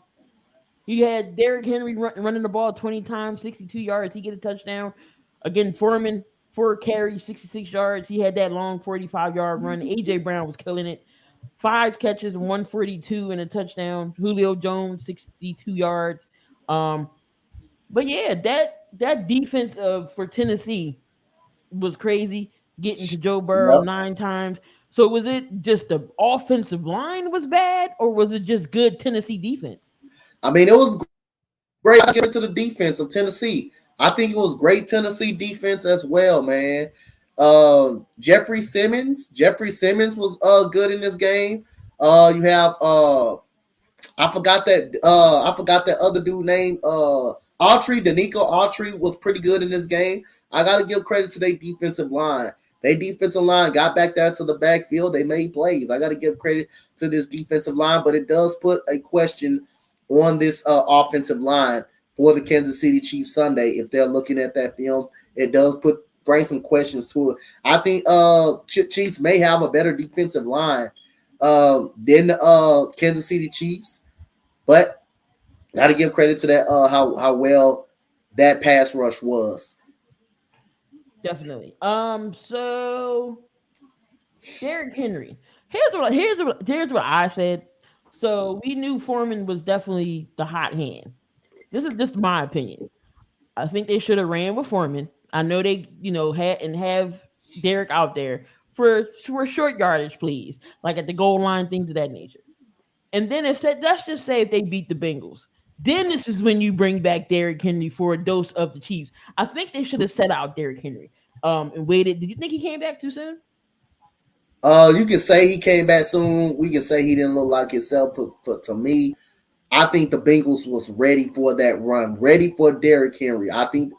You had Derrick Henry running the ball 20 times, 62 yards. He get a touchdown. Again, Foreman, 4 carries, 66 yards. He had that long 45-yard run. A.J. Brown was killing it. 5 catches, 142 and a touchdown. Julio Jones, 62 yards. But yeah, that defense for Tennessee was crazy, getting to Joe Burrow 9 times. So was it just the offensive line was bad, or was it just good Tennessee defense? I mean, it was great. I give it to the defense of Tennessee. I think it was great Tennessee defense as well, man. Jeffrey Simmons was good in this game. You have I forgot that other dude named Autry. Danico Autry was pretty good in this game. I got to give credit to their defensive line. Their defensive line got back there to the backfield. They made plays. I got to give credit to this defensive line, but it does put a question on this offensive line for the Kansas City Chiefs Sunday. If they're looking at that film, it does bring some questions to it. I think Chiefs may have a better defensive line than Kansas City Chiefs, but got to give credit to that how well that pass rush was. Definitely. So Derrick Henry. Here's what I said. So we knew Foreman was definitely the hot hand. This is just my opinion. I think they should have ran with Foreman. I know they, have Derrick out there for short yardage, please, like at the goal line, things of that nature. And then let's just say if they beat the Bengals, then this is when you bring back Derrick Henry for a dose of the Chiefs. I think they should have set out Derrick Henry and waited. Did you think he came back too soon? You can say he came back soon. We can say he didn't look like himself. To me, I think the Bengals was ready for that run, ready for Derrick Henry. I think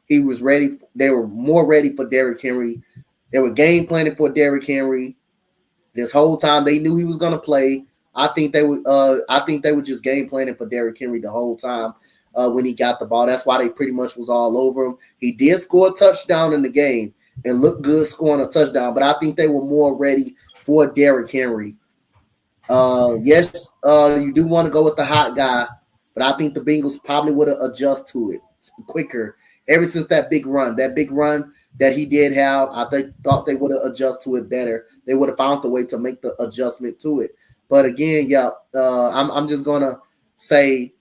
he was ready. They were more ready for Derrick Henry. They were game planning for Derrick Henry this whole time. They knew he was going to play. I think they were just game planning for Derrick Henry the whole time when he got the ball. That's why they pretty much was all over him. He did score a touchdown in the game and looked good scoring a touchdown, but I think they were more ready for Derrick Henry. Yes, you do want to go with the hot guy, but I think the Bengals probably would have adjusted to it quicker ever since that big run that he did have. I thought they would have adjusted to it better. They would have found a way to make the adjustment to it. But again, I'm just gonna say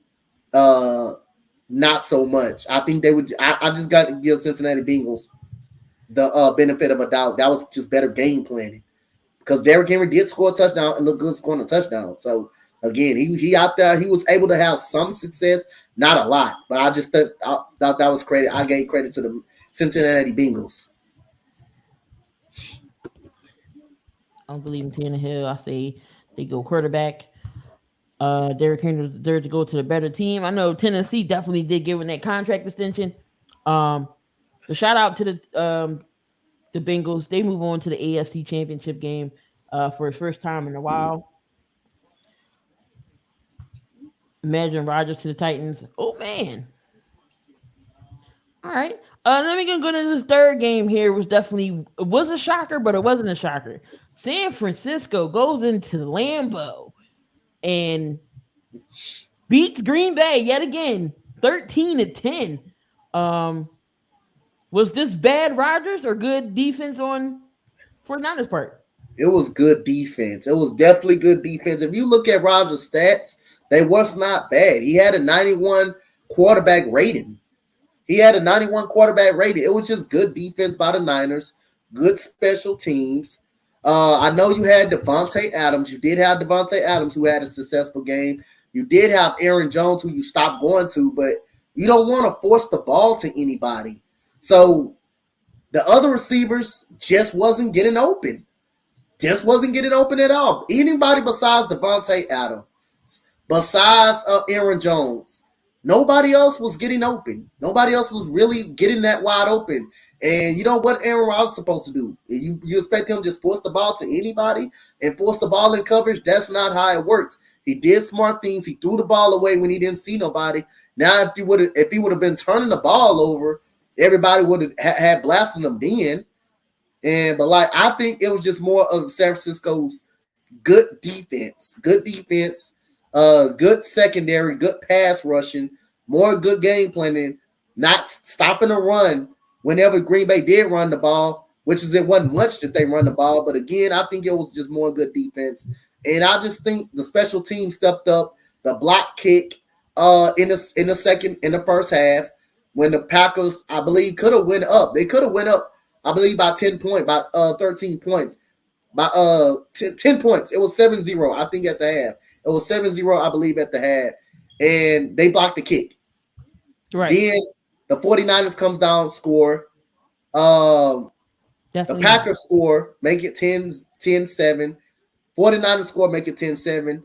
not so much. I think they would. I just got to give Cincinnati Bengals the benefit of a doubt. That was just better game planning because Derrick Henry did score a touchdown and look good scoring a touchdown. So again, he out there. He was able to have some success, not a lot, but I just thought that was credit. I gave credit to the Cincinnati Bengals. I don't believe in Tannehill. I say they go quarterback. Derrick Henry was there to go to the better team. I know Tennessee definitely did give him that contract extension. So shout out to the Bengals. They move on to the AFC Championship game for his first time in a while. Imagine Rodgers to the Titans. Oh man. All right. Then we're gonna go to this third game here. It was a shocker, but it wasn't a shocker. San Francisco goes into Lambeau and beats Green Bay yet again, 13-10. Was this bad Rodgers or good defense on 49ers part? It was good defense. It was definitely good defense. If you look at Rodgers' stats, they was not bad. He had a 91 quarterback rating. It was just good defense by the Niners, good special teams. I know you had Devontae Adams. You did have Devontae Adams, who had a successful game. You did have Aaron Jones, who you stopped going to, but you don't want to force the ball to anybody. So the other receivers just wasn't getting open. At all. Anybody besides Devontae Adams, besides Aaron Jones, nobody else was getting open. Nobody else was really getting that wide open. And you know what Aaron Rodgers is supposed to do? You expect him to just force the ball to anybody and force the ball in coverage? That's not how it works. He did smart things. He threw the ball away when he didn't see nobody. Now, if he would have been turning the ball over, everybody would have had blasting them then. But I think it was just more of San Francisco's good defense, good secondary, good pass rushing, more good game planning, not stopping the run whenever Green Bay did run the ball, which is it wasn't much that they run the ball. But again, I think it was just more good defense. And I just think the special team stepped up. The block kick in the first half when the Packers, I believe, could have went up. They could have went up, I believe, by 10 points, by 13 points, by 10 points. It was 7-0, I think, at the half. It was 7-0, I believe, at the half. And they blocked the kick. Right. Then the 49ers comes down, score. Um, the Definitely not. Packers score, make it 10-7. 49ers score, make it 10-7.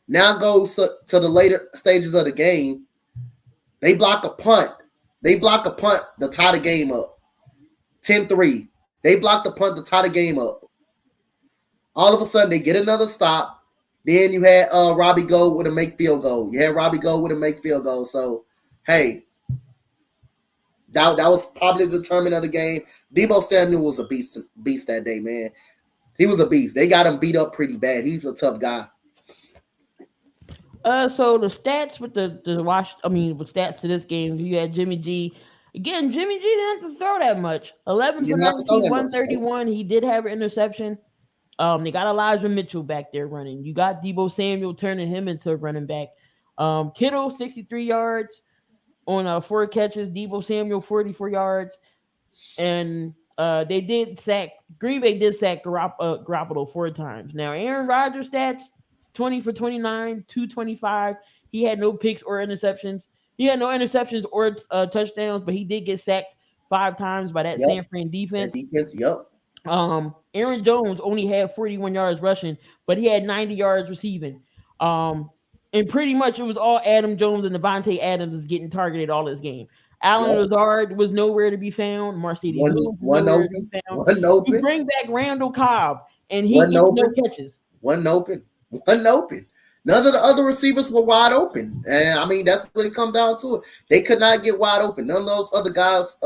Now goes to the later stages of the game. They block a punt. They block a punt to tie the game up. 10-3. They block the punt to tie the game up. All of a sudden, they get another stop. Then you had Robbie Gold with a make field goal. You had Robbie Gold with a make field goal. So, hey, that was probably the determinant of the game. Deebo Samuel was a beast that day, man. He was a beast. They got him beat up pretty bad. He's a tough guy. So the stats with the watch, I mean, with stats to this game, you had Jimmy G. Again, Jimmy G didn't have to throw that much. 11 You for didn't have to throw 19, that much. 131. He did have an interception. They got Elijah Mitchell back there running. You got Deebo Samuel turning him into a running back. Kittle 63 yards on 4 catches. Deebo Samuel 44 yards, and they did sack. Green Bay did sack Garoppolo 4 times. Now Aaron Rodgers stats: 20 for 29, 225. He had no picks or interceptions. He had no interceptions or touchdowns, but he did get sacked 5 times by that Yep. San Fran That defense. defense, yep. Aaron Jones only had 41 yards rushing, but he had 90 yards receiving. And pretty much it was all Adam Jones and Devontae Adams is getting targeted all this game. Alan Yep. Lazard was nowhere to be found. Mercedes One Lewis was one nowhere to be open. found. One You open. bring back Randall Cobb, and he One gets no open. catches. One open. One open. None of the other receivers were wide open. And I mean, that's what it comes down to. They could not get wide open. None of those other guys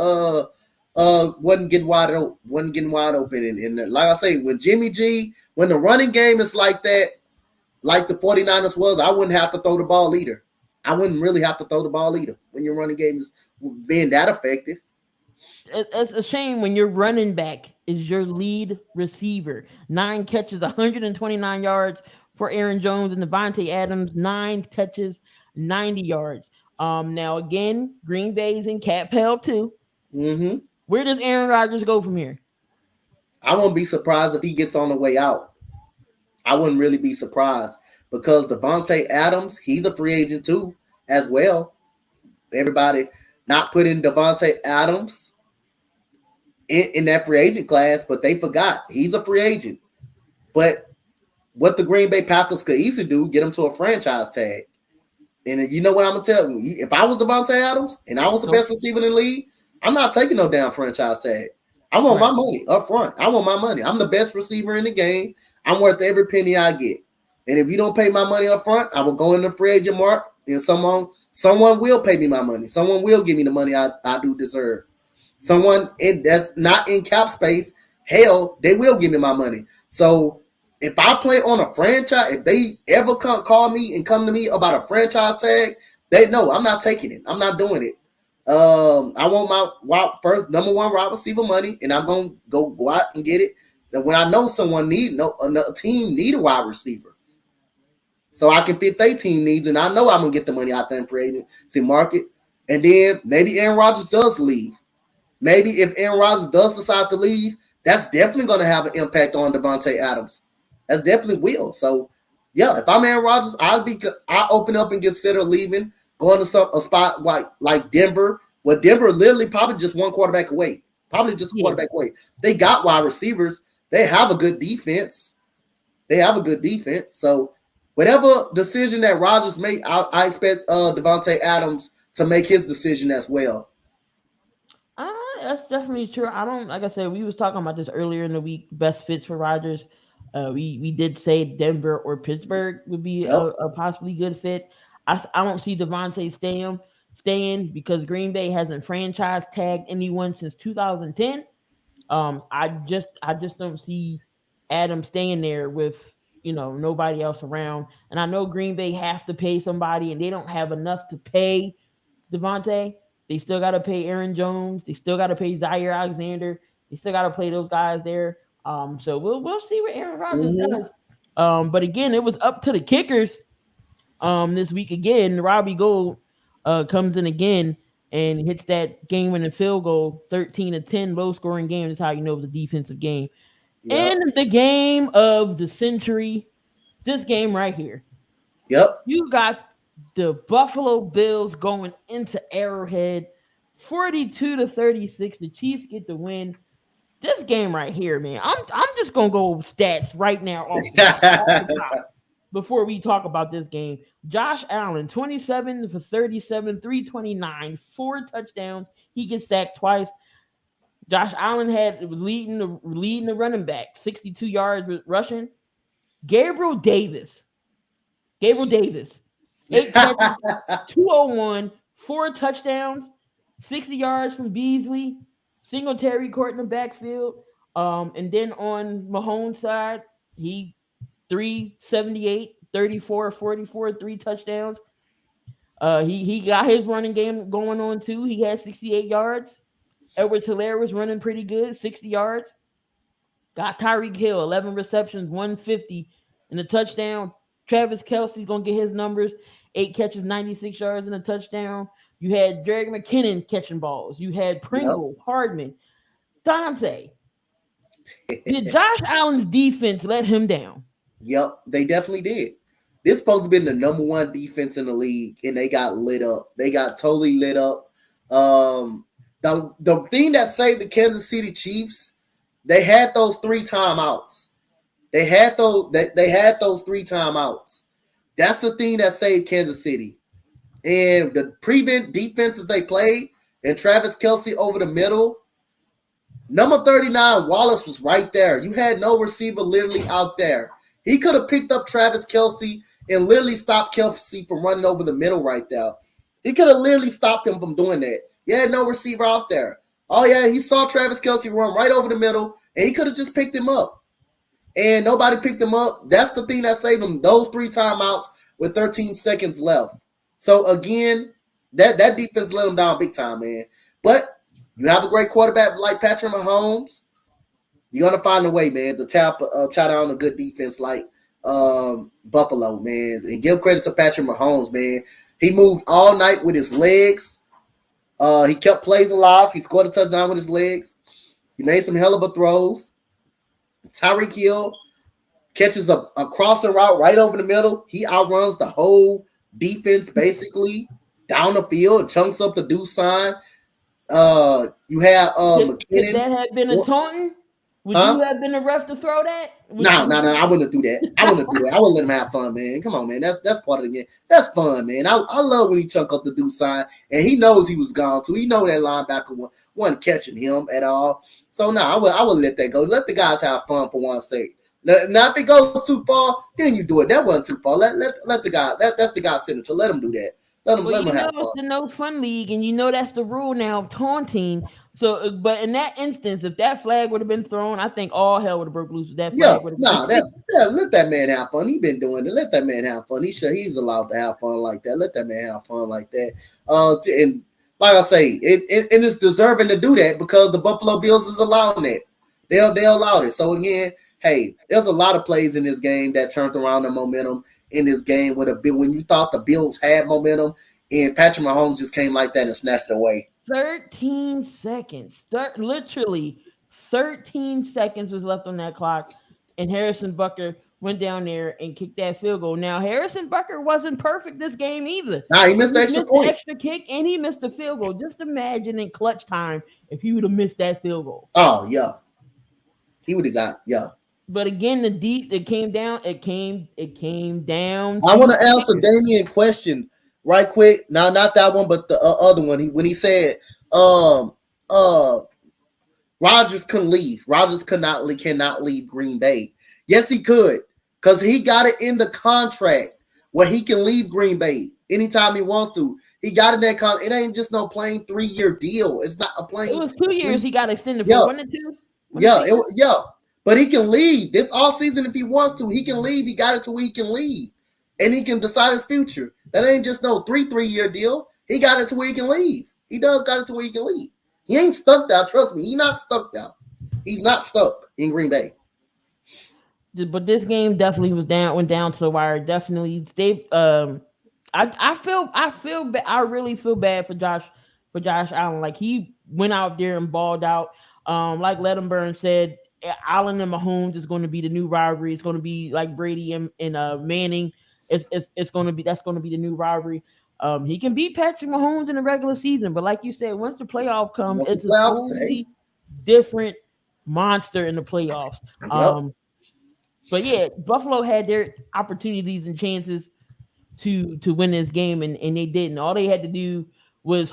wasn't getting wide open. Wasn't getting wide open. And like I say, when Jimmy G, when the running game is like that, like the 49ers was, I wouldn't have to throw the ball either. I wouldn't really have to throw the ball either when your running game is being that effective. It's a shame when your running back is your lead receiver. 9 catches, 129 yards for Aaron Jones and Devontae Adams. 9 catches, 90 yards. Now again, Green Bay's in cat pal too. Mm-hmm. Where does Aaron Rodgers go from here? I won't be surprised if he gets on the way out. I wouldn't really be surprised because Devontae Adams, he's a free agent too, as well. Everybody not putting Devontae Adams in that free agent class, but they forgot he's a free agent. But what the Green Bay Packers could easily do, get him to a franchise tag. And you know what I'm gonna tell you? If I was Devontae Adams and I was the best receiver in the league, I'm not taking no damn franchise tag. I want my money up front. I want my money. I'm the best receiver in the game. I'm worth every penny I get. And if you don't pay my money up front, I will go in the free agent mark and someone will pay me my money. Someone will give me the money I do deserve. Someone that's not in cap space, hell, they will give me my money. So if I play on a franchise, if they ever call me and come to me about a franchise tag, they know I'm not taking it. I'm not doing it. I want my first number one wide receiver money, and I'm gonna go out and get it. And when I know someone a team need a wide receiver, so I can fit their team needs, and I know I'm gonna get the money out there in free agency market. And then maybe Aaron Rodgers does leave. Maybe if Aaron Rodgers does decide to leave, that's definitely gonna have an impact on Devontae Adams. That definitely will. So yeah, if I'm Aaron Rodgers, I open up and consider leaving, going to a spot like Denver, where Denver literally probably just one quarterback away. Probably just a quarterback away. They got wide receivers. They have a good defense. So whatever decision that Rodgers made, I expect Devontae Adams to make his decision as well. That's definitely true. I don't like I said, we was talking about this earlier in the week. Best fits for Rodgers. We did say Denver or Pittsburgh would be a possibly good fit. I don't see Devontae staying because Green Bay hasn't franchise tagged anyone since 2010. I just don't see Adam staying there with nobody else around. And I know Green Bay have to pay somebody, and they don't have enough to pay Devontae. They still got to pay Aaron Jones. They still got to pay Zaire Alexander. They still got to play those guys there. So we'll see what Aaron Rodgers does. But again, it was up to the kickers. This week again, Robbie Gould comes in again and hits that game-winning field goal, 13-10, low-scoring game. That's how you know it was a defensive game. Yep. And the game of the century, this game right here. Yep. You got The Buffalo Bills going into Arrowhead, 42-36. The Chiefs get the win. This game right here, man. I'm just gonna go stats right now off the top before we talk about this game. Josh Allen, 27 for 37, 329, 4 touchdowns. He gets sacked twice. Josh Allen was leading the running back, 62 yards rushing. Gabriel Davis. Gabriel Davis, 8 catches, 201, 4 touchdowns, 60 yards from Beasley, Singletary caught in the backfield. And then on Mahomes' side, he 378, 34, 44, 3 touchdowns. He got his running game going on too. He had 68 yards. Edwards Hilaire was running pretty good, 60 yards. Got Tyreek Hill, 11 receptions, 150 and a touchdown. Travis Kelce's going to get his numbers, 8 catches, 96 yards and a touchdown. You had Jerick McKinnon catching balls. You had Yep. Pringle, Hardman, Donte. Did Josh Allen's defense let him down? Yep, they definitely did. This supposed to be the number one defense in the league, and they got lit up. They got totally lit up. The thing that saved the Kansas City Chiefs, they had those 3 timeouts. They had those 3 timeouts. That's the thing that saved Kansas City. And the prevent defense that they played, and Travis Kelce over the middle. Number 39, Wallace was right there. You had no receiver literally out there. He could have picked up Travis Kelce and literally stopped Kelce from running over the middle right there. He could have literally stopped him from doing that. You had no receiver out there. Oh, yeah, he saw Travis Kelce run right over the middle, and he could have just picked him up. And nobody picked him up. That's the thing that saved him. Those 3 timeouts with 13 seconds left. So, again, that defense let him down big time, man. But you have a great quarterback like Patrick Mahomes, you're going to find a way, man, to tie down a good defense like Buffalo, man. And give credit to Patrick Mahomes, man. He moved all night with his legs. He kept plays alive. He scored a touchdown with his legs. He made some hell of a throws. Tyreek Hill catches a crossing route right over the middle. He outruns the whole defense basically down the field, chunks up the do sign. You have McKinnon. If that had been a taunting, would you have been the ref to throw that? No, I wouldn't do that. I wouldn't do that. I wouldn't let him have fun, man. Come on, man. That's part of the game. That's fun, man. I love when he chunk up the do sign, and he knows he was gone too. He know that linebacker wasn't catching him at all. So no, I would let that go. Let the guys have fun for one sake. Now if it goes too far, then you do it. That wasn't too far. Let the guy. That's the guy's signature. Let him do that. Let him have fun. It's the no fun league, and you know that's the rule now of taunting. So, but in that instance, if that flag would have been thrown, I think all hell would have broke loose. If that flag would have let that man have fun. He been doing it. Let that man have fun. He's allowed to have fun like that. Let that man have fun like that. And like I say, it is deserving to do that because the Buffalo Bills is allowing it. They allowed it. So again, hey, there's a lot of plays in this game that turned around the momentum in this game when you thought the Bills had momentum, and Patrick Mahomes just came like that and snatched it away. 13 seconds. Literally 13 seconds was left on that clock, and Harrison Butker went down there and kicked that field goal. Now, Harrison Butker wasn't perfect this game either. Nah, he missed the extra point. Extra kick, and he missed the field goal. Just imagine in clutch time if he would have missed that field goal. Oh, yeah. He would have got, yeah. But again, it came down. It came down. I want to ask a Damien question right quick. Now, not that one, but the other one. When he said, Rodgers couldn't leave. Rodgers cannot leave Green Bay. Yes, he could, because he got it in the contract where he can leave Green Bay anytime he wants to. He got in that contract. It ain't just no plain 3-year deal. It's not a plain. It was 2 years. He got extended for 1 and 2. Yeah. But he can leave this all season if he wants to. He can leave. He got it to where he can leave, and he can decide his future. That ain't just no 3-year deal. He got it to where he can leave. He got it to where he can leave. He ain't stuck there. Trust me, he's not stuck there. He's not stuck in Green Bay. But this game definitely went down to the wire. Definitely, I really feel bad for Josh Allen. Like, he went out there and balled out. Like Lettenberg said, Allen and Mahomes is going to be the new rivalry. It's going to be like Brady and Manning. It's going to be that's going to be the new rivalry. He can beat Patrick Mahomes in the regular season, but like you said, once the playoff come, Once the it's a playoffs, hey, totally different monster in the playoffs. yep, But yeah, Buffalo had their opportunities and chances to win this game, and they didn't. All they had to do was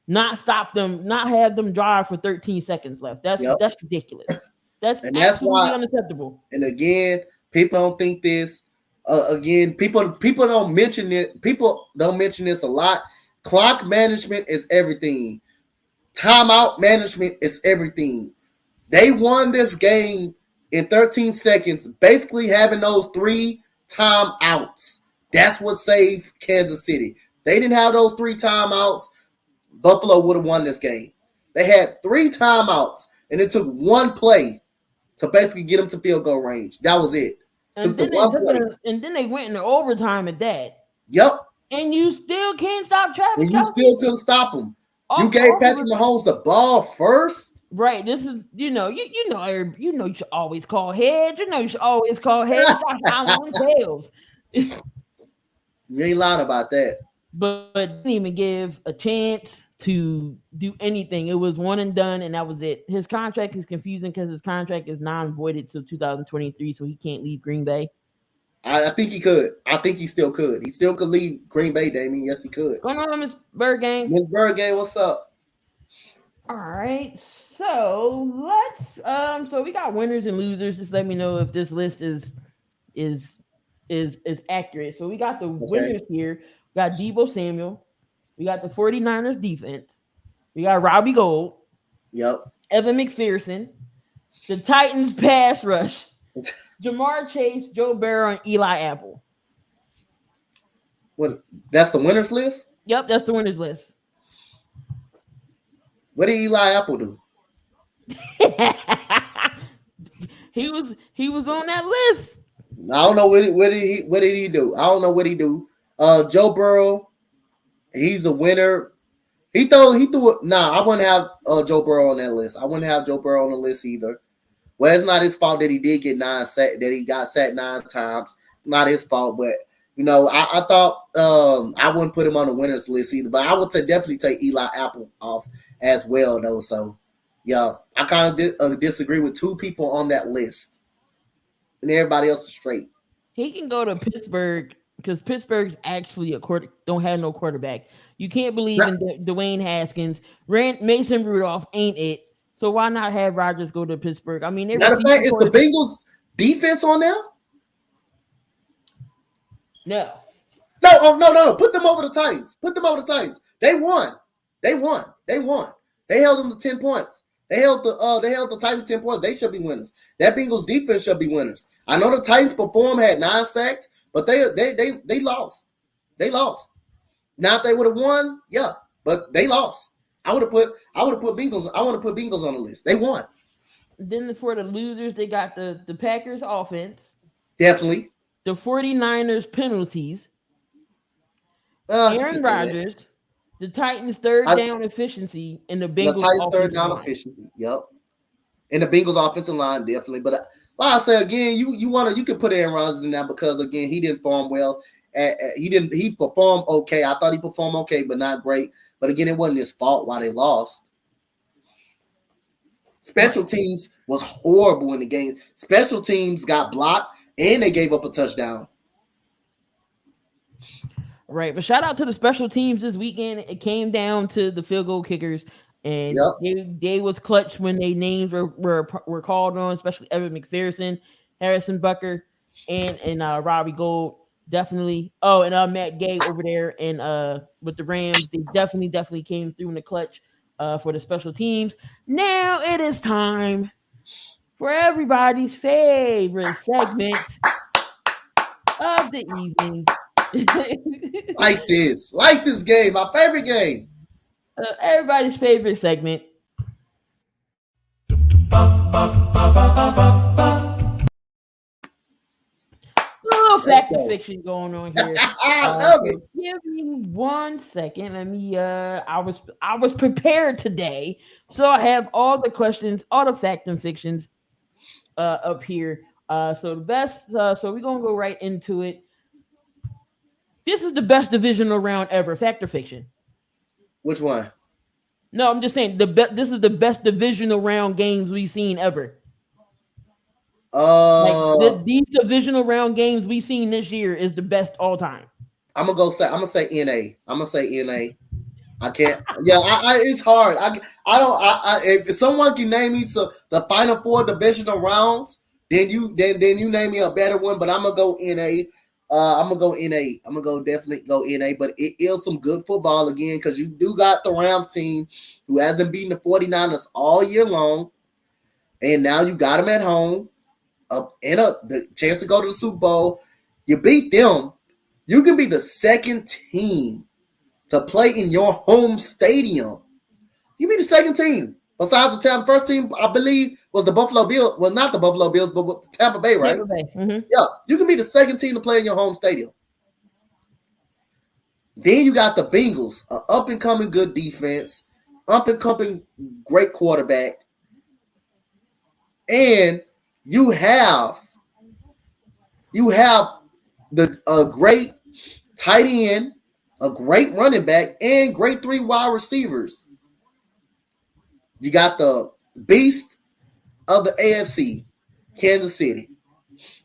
not stop them, not have them drive for 13 seconds left. yep, That's ridiculous. That's and that's absolutely why. unacceptable. And again, people don't think this. Again, people don't mention it. People don't mention this a lot. Clock management is everything. Timeout management is everything. They won this game in 13 seconds, basically having those 3 timeouts. That's what saved Kansas City. They didn't have those 3 timeouts. Buffalo would have won this game. They had 3 timeouts, and it took 1 play to basically get them to field goal range. That was it. And then they took it, and then they went into overtime at that. Yep. And you still can't stop Travis. And you still couldn't stop them. You gave Patrick Mahomes the ball first. Right. This is you know you should always call heads. You know you should always call heads. On tails. You ain't lying about that. But didn't even give a chance to do anything. It was one and done, and that was it. His contract is confusing because his contract is non-voided till 2023, so he can't leave Green Bay. I think he could. I think he still could. He still could leave Green Bay, Damien. Yes, he could. Going on, Miss Bergang. Miss Bergang, what's up? All right. So let's so we got winners and losers. Just let me know if this list is accurate. So we got the winners here. We got Deebo Samuel. We got the 49ers defense. We got Robbie Gould. Yep. Evan McPherson. The Titans pass rush. Jamar Chase, Joe Burrow, and Eli Apple. What? That's the winners list? Yep, that's the winners list. What did Eli Apple do? he was on that list. I don't know what did he do. I don't know what he do. Joe Burrow, he's a winner. He threw it. Nah, I wouldn't have Joe Burrow on that list. I wouldn't have Joe Burrow on the list either. Well, it's not his fault that he did get that he got sacked 9 times. Not his fault, but I thought I wouldn't put him on the winners list either. But I would definitely take Eli Apple off as well, though. So yeah, I kind of disagree with 2 people on that list, and everybody else is straight. He can go to Pittsburgh because Pittsburgh's actually don't have no quarterback. You can't believe in Dwayne Haskins. Mason Rudolph ain't it. So why not have Rodgers go to Pittsburgh? I mean, matter of fact, is the Bengals defense on there? No. No. Put them over the Titans. They won. They held them to 10 points. They held the Titans 10 points. They should be winners. That Bengals defense should be winners. I know the Titans had 9 sacks, but they lost. They lost. Now if they would have won, yeah, but they lost. I would have put Bengals. I want to put Bengals on the list. They won. Then for the losers, they got the Packers offense. Definitely. The 49ers penalties. Aaron Rodgers. The Titans third down efficiency and the Bengals. The Titans third down efficiency. Yep. And the Bengals offensive line definitely. But like I said again, you can put Aaron Rodgers in there because again he didn't perform well. He performed okay. I thought he performed okay, but not great. But again, it wasn't his fault why they lost. Special teams was horrible in the game. Special teams got blocked and they gave up a touchdown. Right, but shout out to the special teams this weekend. It came down to the field goal kickers, and they was clutch when their names were called on, especially Evan McPherson, Harrison Butker, and Robbie Gould. Definitely. Oh, and Matt Gay over there and with the Rams, they definitely came through in the clutch for the special teams. Now it is time for everybody's favorite segment of the evening. like this game, my favorite game. Everybody's favorite segment. Fact or fiction going on here. I love it. Give me 1 second. Let me. I was prepared today, so I have all the questions, all the fact and fictions, up here. So the best. So we're gonna go right into it. This is the best divisional round ever. Fact or fiction? Which one? No, I'm just saying this is the best divisional round games we've seen ever. Like Uh, these divisional round games we've seen this year is the best all time. I'm gonna say NA. I'm gonna say NA. I can't. Yeah, it's hard. I don't. If someone can name me the final four divisional rounds, then you name me a better one. But I'm gonna go NA. I'm gonna go NA. I'm gonna definitely go NA. But it is some good football again because you do got the Rams team who hasn't beaten the 49ers all year long, and now you got them at home. The chance to go to the Super Bowl. You beat them. You can be the second team to play in your home stadium. You be the second team. Besides the Tampa, first team, I believe, was the Buffalo Bills. Well, not the Buffalo Bills, but Tampa Bay, right? Tampa Bay. Mm-hmm. Yeah, you can be the second team to play in your home stadium. Then you got the Bengals, an up-and-coming good defense, up-and-coming great quarterback, and you have a great tight end, a great running back, and great 3 wide receivers. You got the beast of the AFC, Kansas City.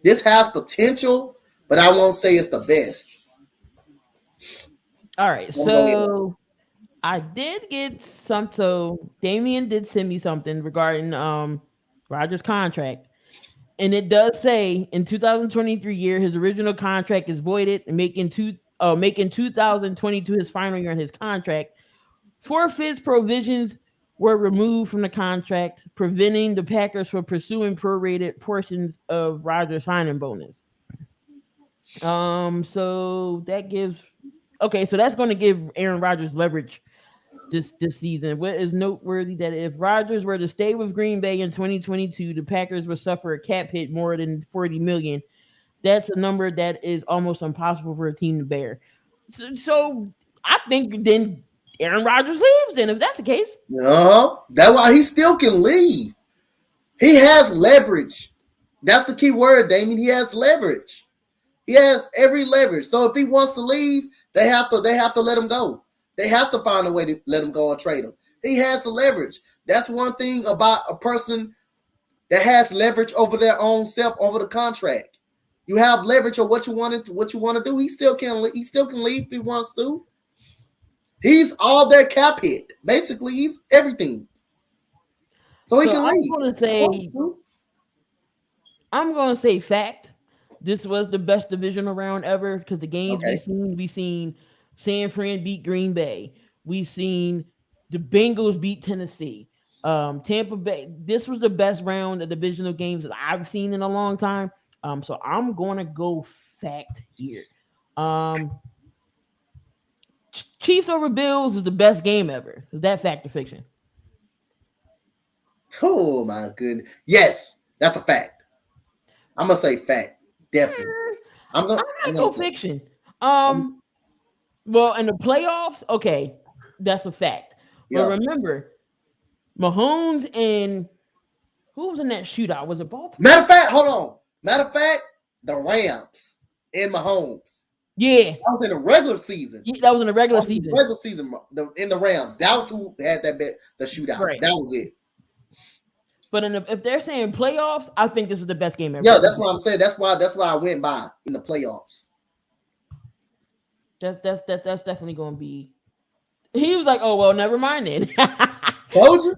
This has potential, but I won't say it's the best. All right, so I did get some. So Damien did send me something regarding Rodgers' contract, and it does say in 2023 year his original contract is voided, and making 2022 his final year in his contract. Forfeits provisions were removed from the contract, preventing the Packers from pursuing prorated portions of Rodgers' signing bonus. So that gives so that's going to give Aaron Rodgers leverage this season. What is noteworthy that if Rodgers were to stay with Green Bay in 2022, the Packers would suffer a cap hit more than 40 million. That's a number that is almost impossible for a team to bear. So I think then Aaron Rodgers leaves. Then if that's the case, that's why he still can leave. He has leverage. That's the key word, Damien. He has leverage. He has every leverage. So if he wants to leave, they have to let him go. They have to find a way to let him go or trade him. He has the leverage. That's one thing about a person that has leverage over their own self, over the contract. You have leverage of what you want to do. He still can leave if he wants to. He's all their cap hit. Basically, he's everything. So he can leave. I'm gonna say fact. This was the best divisional round ever because the games we seen San Fran beat Green Bay. We've seen the Bengals beat Tennessee. Tampa Bay. This was the best round of divisional games that I've seen in a long time. So I'm gonna go fact here. Chiefs over Bills is the best game ever. Is that fact or fiction? Oh my goodness. Yes, that's a fact. I'm gonna say fact. Definitely. I'm gonna go fiction. Well, in the playoffs, okay, that's a fact. But remember, Mahomes and who was in that shootout? Was it Baltimore? Matter of fact, hold on. Matter of fact, the Rams and Mahomes. Yeah. That was in the regular season. Yeah, that was in the regular season. In the Rams. That was who had the shootout. Right. That was it. But if they're saying playoffs, I think this is the best game ever. Yeah, that's what I'm saying. That's why I went by in the playoffs. That's definitely going to be. He was like, "Oh well, never mind then." Told you.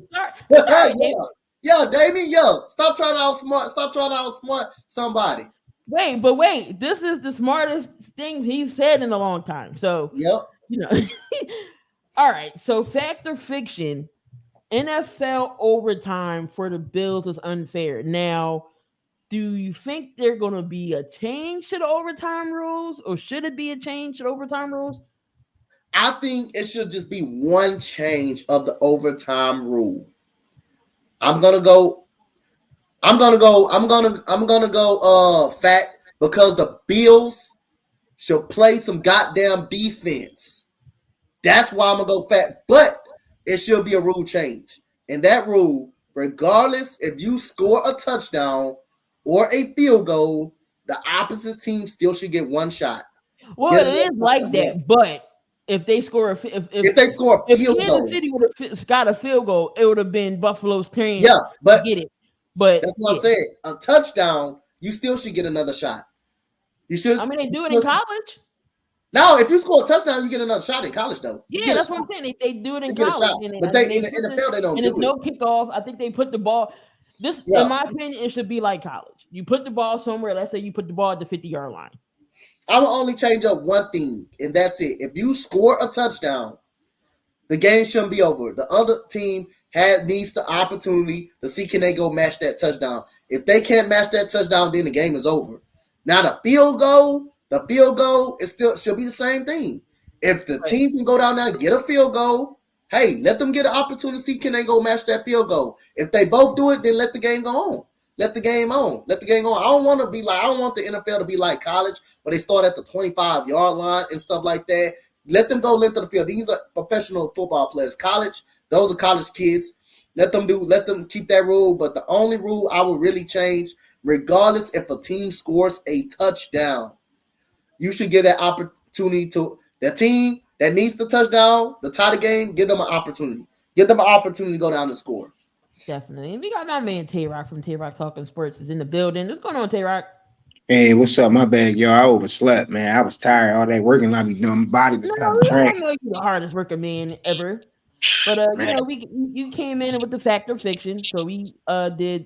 Yeah, Damien. Yo, stop trying to outsmart somebody. Wait. This is the smartest thing he's said in a long time. So, all right. So, fact or fiction? NFL overtime for the Bills is unfair. Now, do you think there's going to be a change to the overtime rules, or should it be a change to the overtime rules? I think it should just be one change of the overtime rule. I'm gonna go fact because the Bills should play some goddamn defense. That's why I'm gonna go fact. But it should be a rule change. And that rule, regardless if you score a touchdown or a field goal, the opposite team still should get one shot. Well, Get it another is shot like to win. that, but if they score If they score a if field Kansas goal, City would have got a field goal, it would have been Buffalo's yeah, chance to but get it. But that's what I'm yeah, saying. A touchdown, you still should get another shot. You should. I mean they do it in You should college. now, if you score a touchdown, you get another shot in college, though. You Yeah, get a that's what shot. I'm saying. They do it in You get a college, shot. But and they they in the put NFL, they don't and it's do it. no kickoff. I think they put the ball. This, in Yeah. my opinion, it should be like college. You put the ball somewhere. Let's say you put the ball at the 50-yard line. I will only change up one thing, and that's it. If you score a touchdown, the game shouldn't be over. The other team needs the opportunity to see can they go match that touchdown. If they can't match that touchdown, then the game is over. Now the field goal is still should be the same thing. If the team can go down there and get a field goal, hey, let them get an opportunity to see can they go match that field goal. If they both do it, then let the game go on. Let the game on. Let the game go on. I don't want the NFL to be like college where they start at the 25-yard line and stuff like that. Let them go length of the field. These are professional football players. College, those are college kids. Let them keep that rule. But the only rule I would really change, regardless if a team scores a touchdown, you should give that opportunity to the team that needs the touchdown, the tie the game, give them an opportunity. Give them an opportunity to go down and score. Definitely. And we got my man Tayrock from Tayrock Talking Sports is in the building. What's going on, Tayrock? Hey, what's up? My bad, yo. I overslept, man. I was tired. All that working I be doing. My body was No, kind of we all drained. know you're the hardest working man ever. But Man, you came in with the fact or fiction. So we the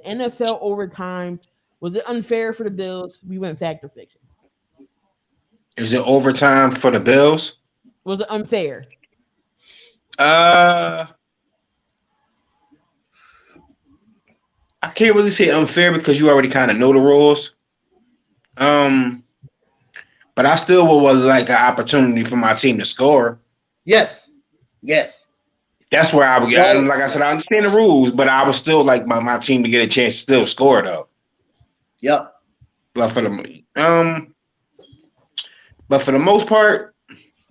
NFL overtime, was it unfair for the Bills? We went fact or fiction. is it overtime for the Bills? Was it unfair? Uh, I can't really say unfair because you already kind of know the rules. Um, but I still would like an opportunity for my team to score. Yes. Yes. That's where I would get. Right. Like I said, I understand the rules, but I would still like my team to get a chance to still score though. Yep. But for the but for the most part,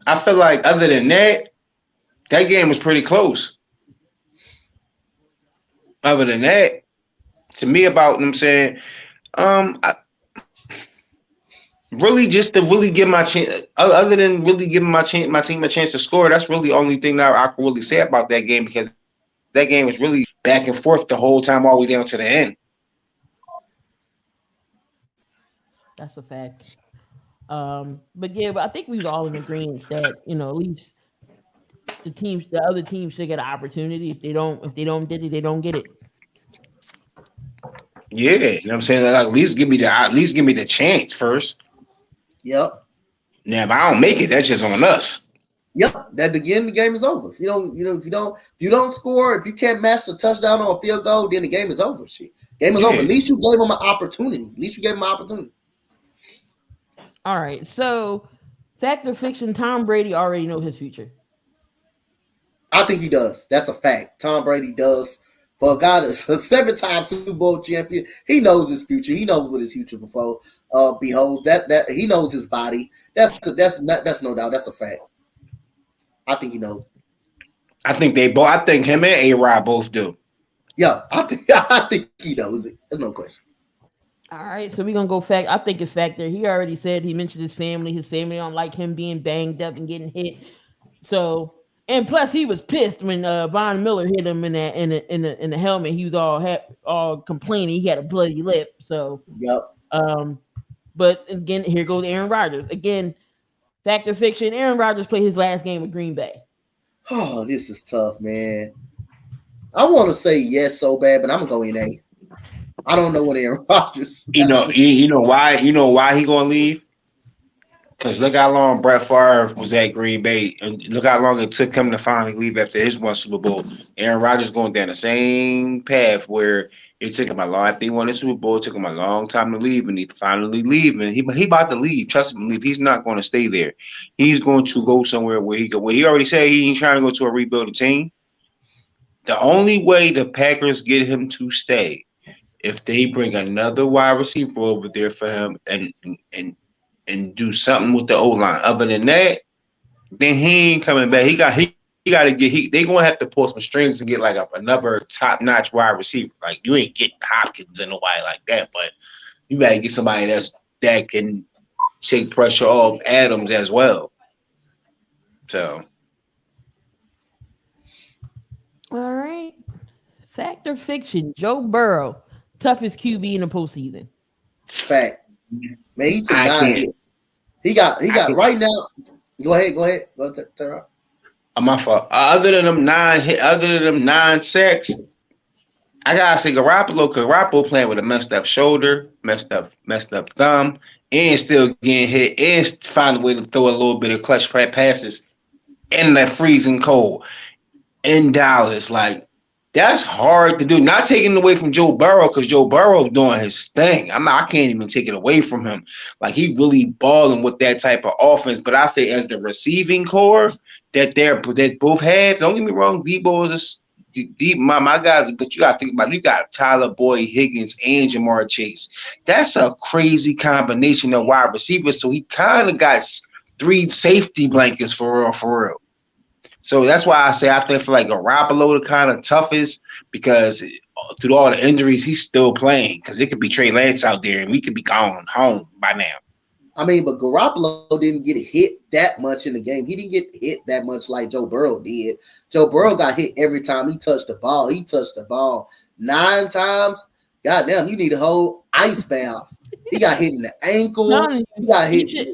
I feel like other than that, that game was pretty close. Other than that, to me about them saying, I, really just to really give my chance. Other than really giving my team a chance to score, that's really the only thing that I can really say about that game because that game was really back and forth the whole time, all the way down to the end. That's a fact. But I think we was all in agreement that at least the other teams should get an opportunity. If they don't get it, they don't get it. Yeah, you know what I'm saying? Like, at least give me the chance first. Yep. Now, if I don't make it, that's just on us. Yep. At the end, the game is over. If you don't score, if you can't match the touchdown on a field goal, then the game is over. Game is over. At least you gave them an opportunity. All right. So, fact or fiction? Tom Brady already knows his future. I think he does. That's a fact. Tom Brady does. For a guy that's a 7-time Super Bowl champion, he knows his future. He knows what his future beholds. That he knows his body. That's no doubt. That's a fact. I think he knows. I think him and A-Rod both do. Yeah, I think he knows it. There's no question. All right, so we're gonna go fact. I think it's fact there. He already said he mentioned his family. His family don't like him being banged up and getting hit. So, and plus he was pissed when Von Miller hit him in the helmet. He was all complaining. He had a bloody lip. So, yep. But again, here goes Aaron Rodgers again. Fact or fiction? Aaron Rodgers played his last game with Green Bay. Oh, this is tough, man. I want to say yes so bad, but I'm gonna go in A. I don't know what Aaron Rodgers. You know why he gonna leave? Because look how long Brett Favre was at Green Bay, and look how long it took him to finally leave after his one Super Bowl. Aaron Rodgers going down the same path where it took him a long. If they won the Super Bowl, it took him a long time to leave, and he finally leave. And he about to leave. Trust me, leave. He's not going to stay there. He's going to go somewhere where he go. Well, he already said he ain't trying to go to a rebuilding team. The only way the Packers get him to stay if they bring another wide receiver over there for him and do something with the O line. Other than that, then he ain't coming back. He got to get. They gonna have to pull some strings and get like another top notch wide receiver. Like you ain't getting Hopkins and nobody like that, but you gotta get somebody that can take pressure off Adams as well. So, All right. Fact or fiction? Joe Burrow, toughest QB in the postseason. Fact. Man, he took I 9 can't. hits. He got right now. Go ahead. Go ahead, Tayrock. My fault. Other than them 9 sacks, I gotta say Garoppolo, because Garoppolo playing with a messed up shoulder, messed up thumb, and still getting hit, and find a way to throw a little bit of clutch passes in that freezing cold in Dallas. Like, that's hard to do. Not taking away from Joe Burrow, because Joe Burrow doing his thing. I can't even take it away from him. Like, he really balling with that type of offense. But I say, as the receiving core that both have, don't get me wrong, Debo is my guys, but you got to think about it. You got Tyler Boyd, Higgins, and Jamar Chase. That's a crazy combination of wide receivers. So he kind of got 3 safety blankets for real. So that's why I say I think for like Garoppolo the kind of toughest, because through all the injuries he's still playing, because it could be Trey Lance out there and we could be going home by now. I mean, but Garoppolo didn't get hit that much in the game. He didn't get hit that much like Joe Burrow did. Joe Burrow got hit every time he touched the ball. He touched the ball 9 times. Goddamn, you need a whole ice bath. He got hit in the ankle. He got hit.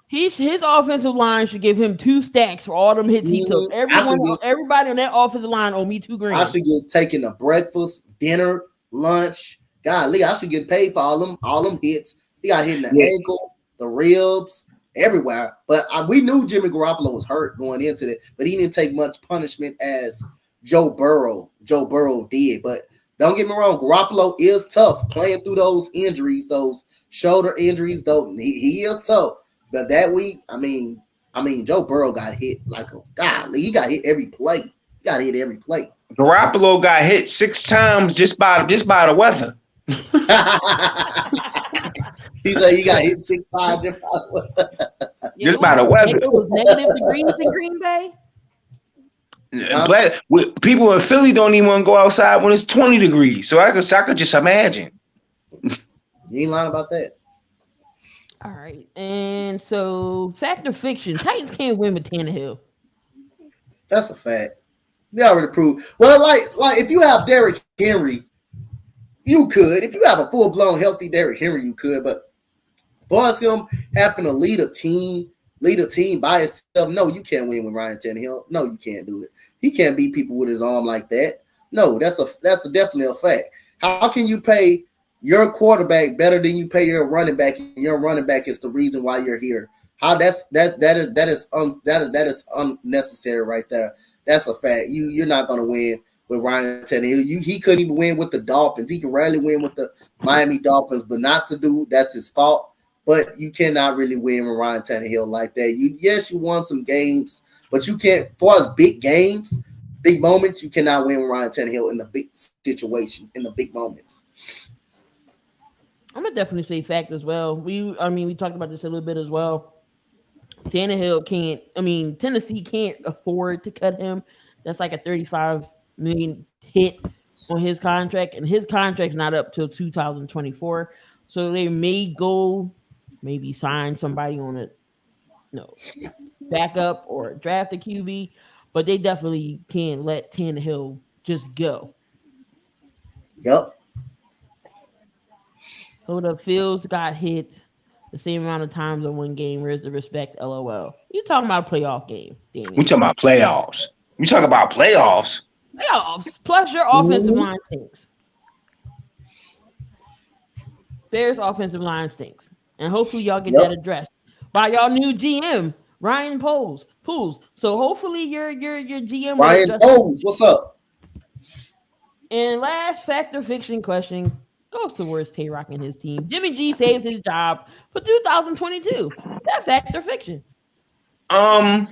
His offensive line should give him 2 stacks for all them hits he took. Everybody on that offensive line owe me $2,000. I should get taken a breakfast, dinner, lunch. Golly, I should get paid for all them hits. He got hit in the ankle, the ribs, everywhere. But we knew Jimmy Garoppolo was hurt going into that, but he didn't take much punishment as Joe Burrow did. But don't get me wrong, Garoppolo is tough playing through those injuries, those shoulder injuries. Though he is tough. But that week, I mean, Joe Burrow got hit like a golly. He got hit every play. Garoppolo got hit 6 times just by the weather. He said he got hit 6 times just by the weather. It was negative degrees in Green Bay. People in Philly don't even want to go outside when it's 20 degrees. So I could just imagine. You ain't lying about that. All right. And so, fact or fiction, Titans can't win with Tannehill. That's a fact. They already proved. Well, like if you have Derrick Henry, you could. If you have a full-blown healthy Derrick Henry, you could. But for us, him having to lead a team by himself, no, you can't win with Ryan Tannehill. No, you can't do it. He can't beat people with his arm like that. No, that's definitely a fact. How can you pay your quarterback better than you pay your running back? Your running back is the reason why you're here. How that is unnecessary right there. That's a fact. You're not gonna win with Ryan Tannehill. He couldn't even win with the Dolphins. He can rarely win with the Miami Dolphins, but not to do that's his fault. But you cannot really win with Ryan Tannehill like that. You won some games, but you can't. For us, big games, big moments, you cannot win with Ryan Tannehill in the big situations, in the big moments. I'm gonna definitely say fact as well. We talked about this a little bit as well. Tennessee can't afford to cut him. That's like a $35 million hit on his contract, and his contract's not up till 2024. So they may maybe sign somebody on a backup or draft a QB, but they definitely can't let Tannehill just go. Yep. So the Fields got hit the same amount of times in one game. Where's the respect? LOL. You talking about a playoff game, Daniel? We talking about playoffs. We talking about playoffs. Playoffs. Plus your offensive line stinks. Bears offensive line stinks. And hopefully y'all get that addressed by y'all new GM, Ryan Poles. So hopefully your GM Ryan Poles, what's up? And last fact or fiction question goes towards Tayrock and his team. Jimmy G saved his job for 2022. That's fact or fiction. I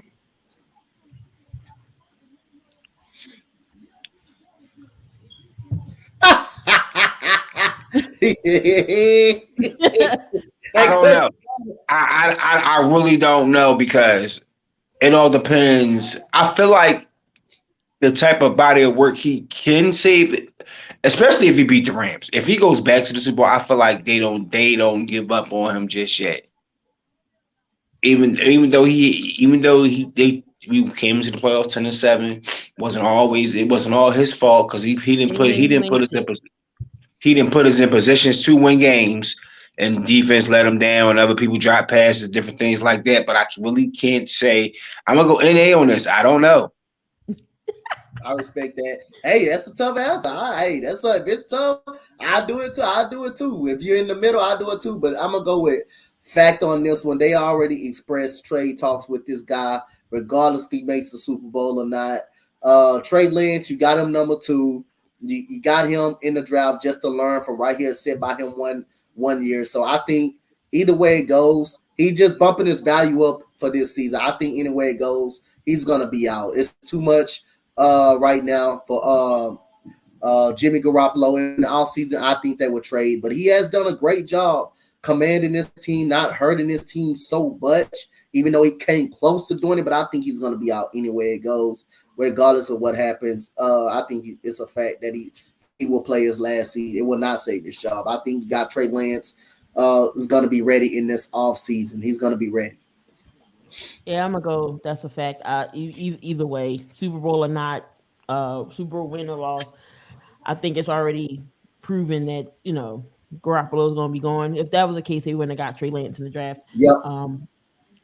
don't know. I really don't know, because it all depends. I feel like the type of body of work he can save it, especially if he beat the Rams. If he goes back to the Super Bowl, I feel like they don't give up on him just yet. Even though we came into the playoffs 10-7, it wasn't all his fault because he didn't put us in positions to win games, and defense let him down. Other people drop passes, different things like that. But I really can't say I'm gonna go NA on this. I don't know. I respect that. Hey, that's a tough answer. If it's tough, I do it too. I do it too. If you're in the middle, I do it too. But I'm gonna go with fact on this one. They already expressed trade talks with this guy, regardless if he makes the Super Bowl or not. Trey Lance, you got him number 2. You got him in the draft just to learn from right here, sit by him one year. So I think either way it goes, he just bumping his value up for this season. I think any way it goes, he's gonna be out. It's too much right now for Jimmy Garoppolo in the offseason. I think they would trade, but he has done a great job commanding this team, not hurting this team so much, even though he came close to doing it. But I think he's going to be out anyway it goes, regardless of what happens. I think it's a fact that he will play his last season. It will not save his job. I think you got Trey Lance is going to be ready in this offseason. He's going to be ready. Yeah, I'm gonna go. That's a fact. Either way, Super Bowl or not, Super Bowl win or loss, I think it's already proven that Garoppolo is gonna be going. If that was the case, they wouldn't have got Trey Lance in the draft. Yep.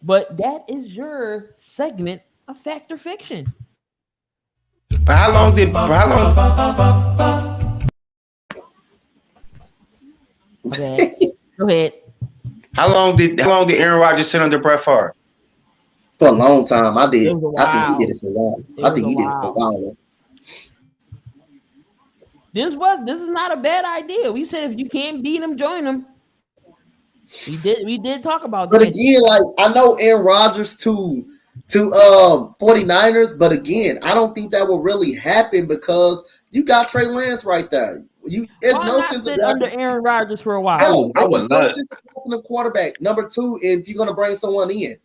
But that is your segment of Fact or Fiction. But how long? Go ahead. How long did Aaron Rodgers sit under Brett Favre? For a long time. I think he did it for a while. This is not a bad idea. We said if you can't beat him, join him. We did talk about that. But again, like I know Aaron Rodgers to 49ers, but again, I don't think that will really happen because you got Trey Lance right there. There's no sense of under Aaron Rodgers for a while. I was no sense of the quarterback. Number 2, if you're gonna bring someone in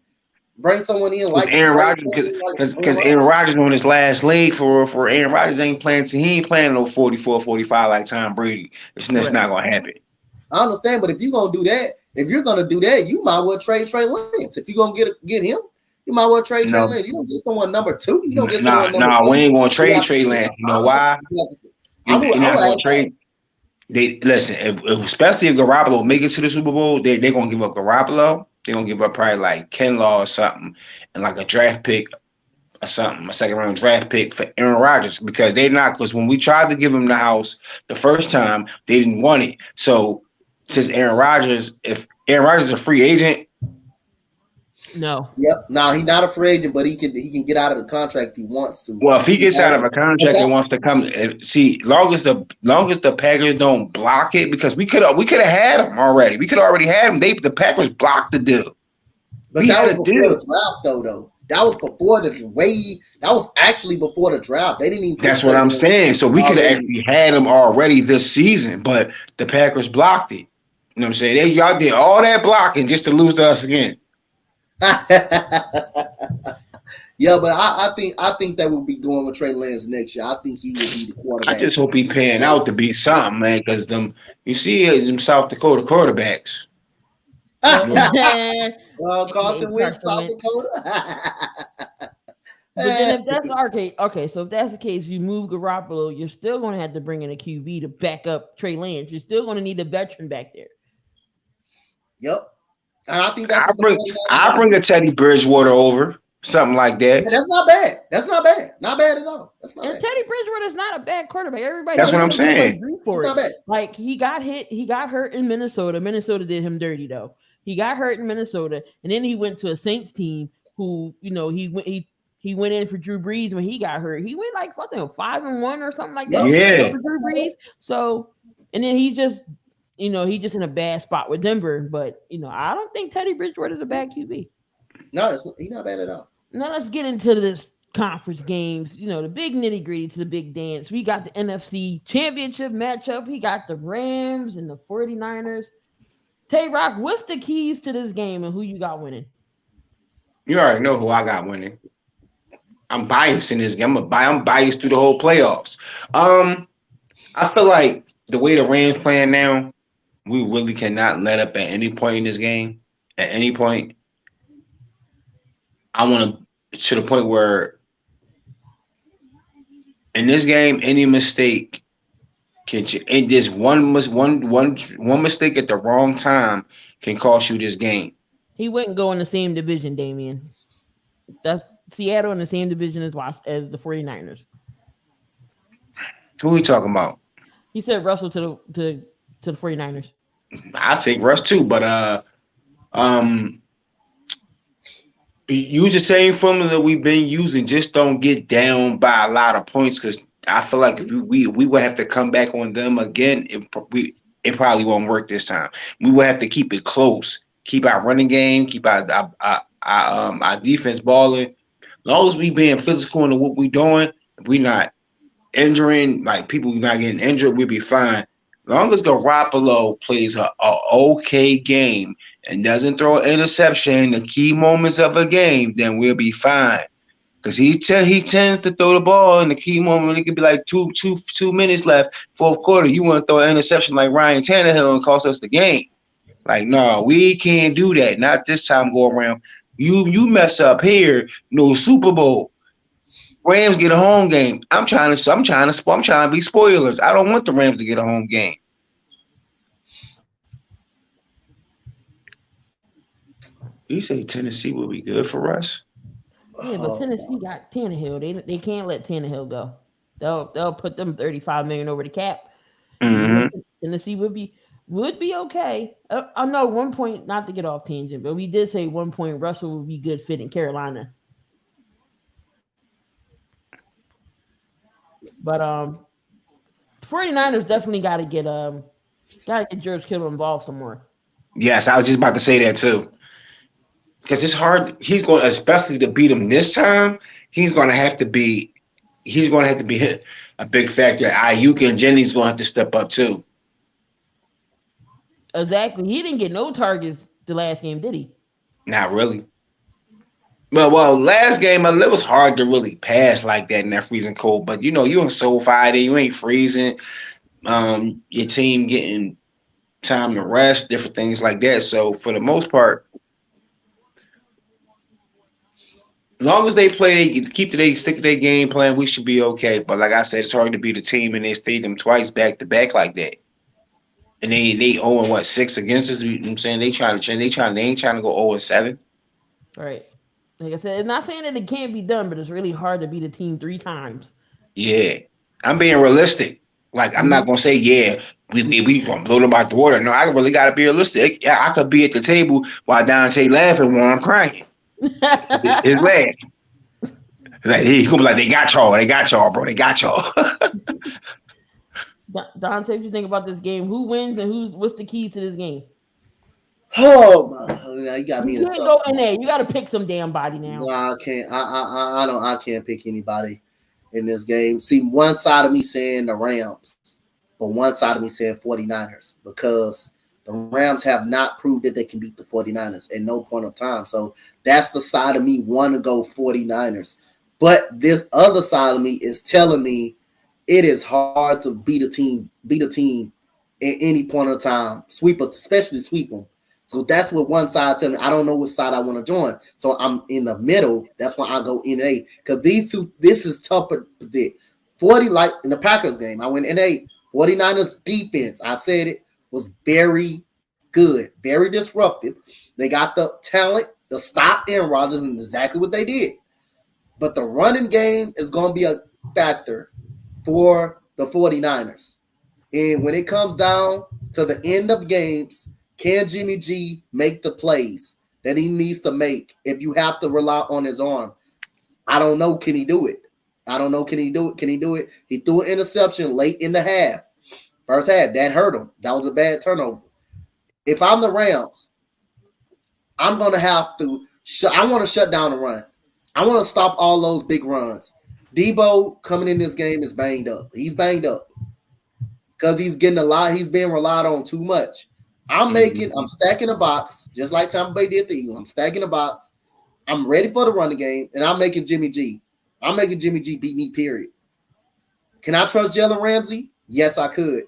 like Aaron Rodgers, because Aaron Rodgers on his last leg for Aaron Rodgers he ain't playing no 44, 45 like Tom Brady. It's not gonna happen. I understand, but if you're gonna do that, you might well trade Trey Lance. If you're gonna get him, you might well trade Trey Lance. You don't get someone number 2. You don't get someone number 2. We ain't gonna trade Trey Lance. You know why? You're not gonna trade. Especially if Garoppolo make it to the Super Bowl, they're gonna give up Garoppolo. They're gonna give up probably like Ken Law or something, and like a draft pick or something, a second round draft pick for Aaron Rodgers because because when we tried to give him the house the first time, they didn't want it. So since if Aaron Rodgers is a free agent. No. Yep. No, he's not a free agent, but he can get out of the contract if he wants to. Well, if he gets out of a contract and wants to come, long as the Packers don't block it, because we could have had him already. We could already had him. The Packers blocked the deal. But that was before the draft, though. That was before That was actually before the draft. They didn't even. That's what I'm saying. So we could have actually had him already this season, but the Packers blocked it. You know what I'm saying? Y'all did all that blocking just to lose to us again. Yeah, but I think that we'll be going with Trey Lance next year. I think he will be the quarterback. I just hope he paying out to be something, man, because you see them South Dakota quarterbacks. Carson Wentz, South Dakota. But then if that's so if that's the case, you move Garoppolo, you're still going to have to bring in a QB to back up Trey Lance. You're still going to need a veteran back there. Yep. And I think that's I bring a Teddy Bridgewater over, something like that. That's not bad. Not bad at all. That's not bad. Teddy Bridgewater is not a bad quarterback. Everybody. That's what I'm saying. It's not bad. Like he got hurt in Minnesota. Minnesota did him dirty though. He got hurt in Minnesota, and then he went to a Saints team who, he went in for Drew Brees when he got hurt. He went like 5-1 or something like that. Yeah. For Drew Brees. So, and then he just. He's just in a bad spot with Denver, but I don't think Teddy Bridgewater is a bad QB. No, he's not bad at all. Now let's get into this conference games. The big nitty gritty to the big dance. We got the NFC Championship matchup. We got the Rams and the 49ers. Tayrock, what's the keys to this game and who you got winning? You already know who I got winning. I'm biased in this game. I'm biased through the whole playoffs. I feel like the way the Rams playing now, we really cannot let up at any point in this game. At any point, I want to the point where in this game, any mistake and this one mistake at the wrong time can cost you this game. He wouldn't go in the same division, Damien. That's Seattle in the same division as the 49ers. Who are we talking about? He said Russell to the 49ers. I take Russ too, but use the same formula that we've been using. Just don't get down by a lot of points, because I feel like if we would have to come back on them again. It probably won't work this time. We will have to keep it close, keep our running game, keep our defense balling. As long as we being physical into what we doing, if we not injuring, like people not getting injured, we'll be fine. As long as Garoppolo plays a okay game and doesn't throw an interception in the key moments of a game, then we'll be fine. Because he tends to throw the ball in the key moment. It could be like two minutes left, fourth quarter. You want to throw an interception like Ryan Tannehill and cost us the game. Like, no, we can't do that. Not this time go around. You mess up here, no Super Bowl. Rams get a home game. I'm trying to be spoilers. I don't want the Rams to get a home game. You say Tennessee will be good for us? Yeah, but Tennessee got Tannehill. They can't let Tannehill go. They'll put them $35 million over the cap. Mm-hmm. Tennessee would be okay. I know one point, not to get off tangent, but we did say one point Russell would be good fit in Carolina. But 49ers definitely got to get George Kittle involved some more. Yes, I was just about to say that too. Because it's hard. He's going, especially to beat him this time. He's going to have to be a big factor. Ayuk and Jennings going to have to step up too. Exactly. He didn't get no targets the last game, did he? Not really. Well, last game it was hard to really pass like that in that freezing cold. But you in SoFi, you ain't freezing. Your team getting time to rest, different things like that. So for the most part, as long as they stick to their game plan, we should be okay. But like I said, it's hard to beat a team and they stayed them twice back to back like that. And they 0-6 against us. You know what I'm saying? They ain't trying to go 0-7. Right. Like I said, it's not saying that it can't be done, but it's really hard to beat a team 3 times. Yeah. I'm being realistic. Like, I'm not gonna say, we gonna blow them out the water. No, I really gotta be realistic. Yeah, I could be at the table while Donte laughing when I'm crying. His laugh. Like he gonna be like, they got y'all, bro. They got y'all. Donte, what you think about this game? Who wins and what's the key to this game? Oh my! You got me. You can't go in there. You got to pick some damn body now. No, I can't. I can't pick anybody in this game. See, one side of me saying the Rams, but one side of me saying 49ers, because the Rams have not proved that they can beat the 49ers at no point of time. So that's the side of me want to go 49ers. But this other side of me is telling me it is hard to beat a team at any point of time. Especially sweep them. So that's what one side tells me. I don't know which side I want to join. So I'm in the middle. That's why I go NA. Because these two, this is tough to predict. 40, like in the Packers game, I went NA. 49ers defense, I said it, was very good, very disruptive. They got the talent to stop Aaron Rodgers, and exactly what they did. But the running game is going to be a factor for the 49ers. And when it comes down to the end of games, can Jimmy G make the plays that he needs to make if you have to rely on his arm? I don't know. Can he do it? Can he do it? He threw an interception late in the half. First half, that hurt him. That was a bad turnover. If I'm the Rams, I'm going to have to I want to shut down the run. I want to stop all those big runs. Debo coming in this game is banged up. He's banged up because he's getting he's being relied on too much. I'm stacking the box, just like Tampa Bay did to you. I'm stacking the box. I'm ready for the running game, and I'm making Jimmy G. I'm making Jimmy G beat me, period. Can I trust Jalen Ramsey? Yes, I could.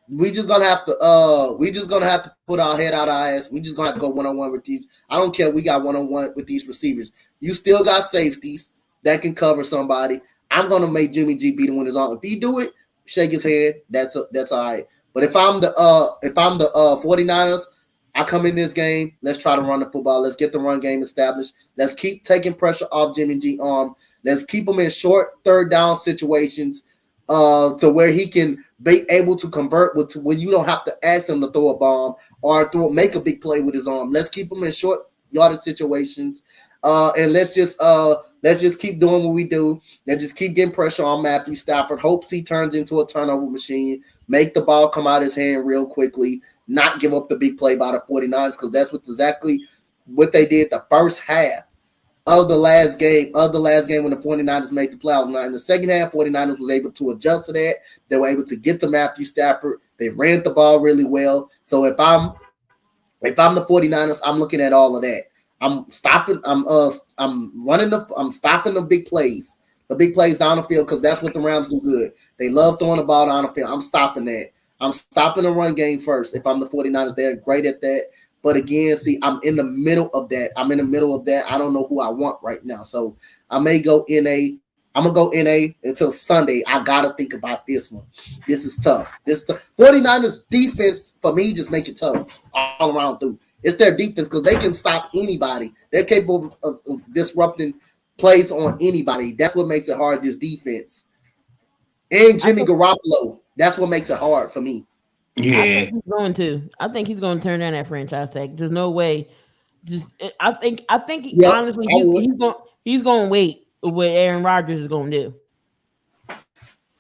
We just gonna have to put our head out our ass. We just gonna have to go one-on-one with these. I don't care. We got one-on-one with these receivers. You still got safeties that can cover somebody. I'm gonna make Jimmy G beat him when it's on. If he do it, shake his head. That's all right. But if I'm the 49ers, I come in this game. Let's try to run the football. Let's get the run game established. Let's keep taking pressure off Jimmy G arm. Let's keep him in short third down situations to where he can be able to convert when you don't have to ask him to throw a bomb or make a big play with his arm. Let's keep him in short yardage situations. And let's just keep doing what we do and just keep getting pressure on Matthew Stafford. Hopes he turns into a turnover machine, make the ball come out of his hand real quickly, not give up the big play by the 49ers, because that's exactly what they did the first half of the last game when the 49ers made the playoffs. Now, in the second half, 49ers was able to adjust to that. They were able to get to Matthew Stafford. They ran the ball really well. So if I'm the 49ers, I'm looking at all of that. I'm stopping the big plays. The big plays down the field, because that's what the Rams do good. They love throwing the ball down the field. I'm stopping that. I'm stopping the run game first. If I'm the 49ers, they're great at that. But again, see, I'm in the middle of that. I don't know who I want right now. So I may go NA. I'm going to go NA until Sunday. I got to think about this one. This is tough. 49ers defense, for me, just make it tough all around through. It's their defense, because they can stop anybody. They're capable of disrupting plays on anybody. That's what makes it hard, this defense. And Jimmy Garoppolo, that's what makes it hard for me. Yeah, I think he's going to turn down that franchise tag. There's no way. I think honestly he's going to wait what Aaron Rodgers is going to do.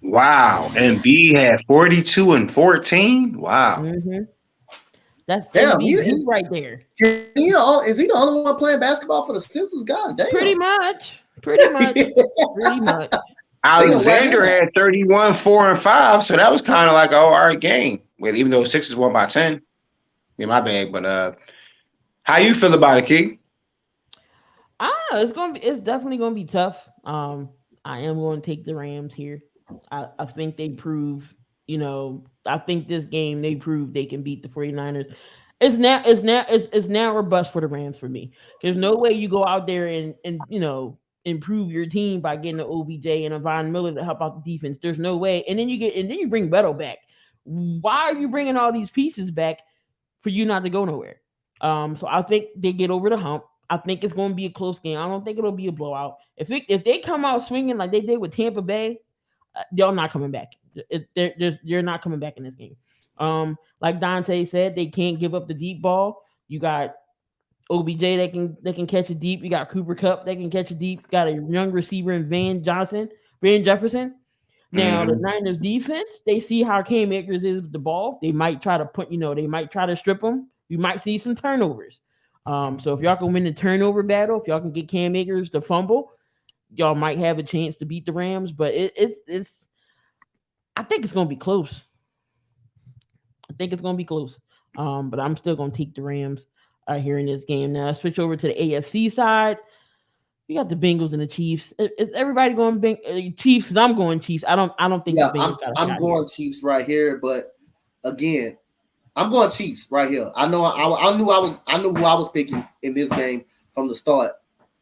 Wow, and B had 42 and 14. Wow, that's MVP right there. Is he the only one playing basketball for the Sixers? God damn. Pretty much. Alexander had 31, 4, and 5, so that was kind of like an all right game. Well, even though Sixers won by 10. Yeah, my bad. But how you feel about it, Key? It's definitely gonna be tough. I am going to take the Rams here. I think they prove, I think this game they prove they can beat the 49ers. It's now or bust for the Rams for me. There's no way you go out there and improve your team by getting an OBJ and a Von Miller to help out the defense. There's no way. And then you bring Beto back. Why are you bringing all these pieces back for you not to go nowhere? So I think they get over the hump. I think it's going to be a close game. I don't think it'll be a blowout. If they come out swinging like they did with Tampa Bay, they're not coming back. You're not coming back in this game. Like Donte said, they can't give up the deep ball. You got OBJ that can catch it deep. You got Cooper Kupp that can catch it deep. Got a young receiver in Van Jefferson. Now the Niners defense, they see how Cam Akers is with the ball. They might try to strip him. You might see some turnovers. So if y'all can win the turnover battle, if y'all can get Cam Akers to fumble, y'all might have a chance to beat the Rams. But it's I think it's gonna be close. But I'm still gonna take the Rams here in this game. Now I switch over to the AFC side. You got the Bengals and the Chiefs. Is everybody going Chiefs? Because I'm going Chiefs. I don't think the Bengals got a shot. I'm going Chiefs right here, but again, I'm going Chiefs right here. I knew who I was picking in this game from the start.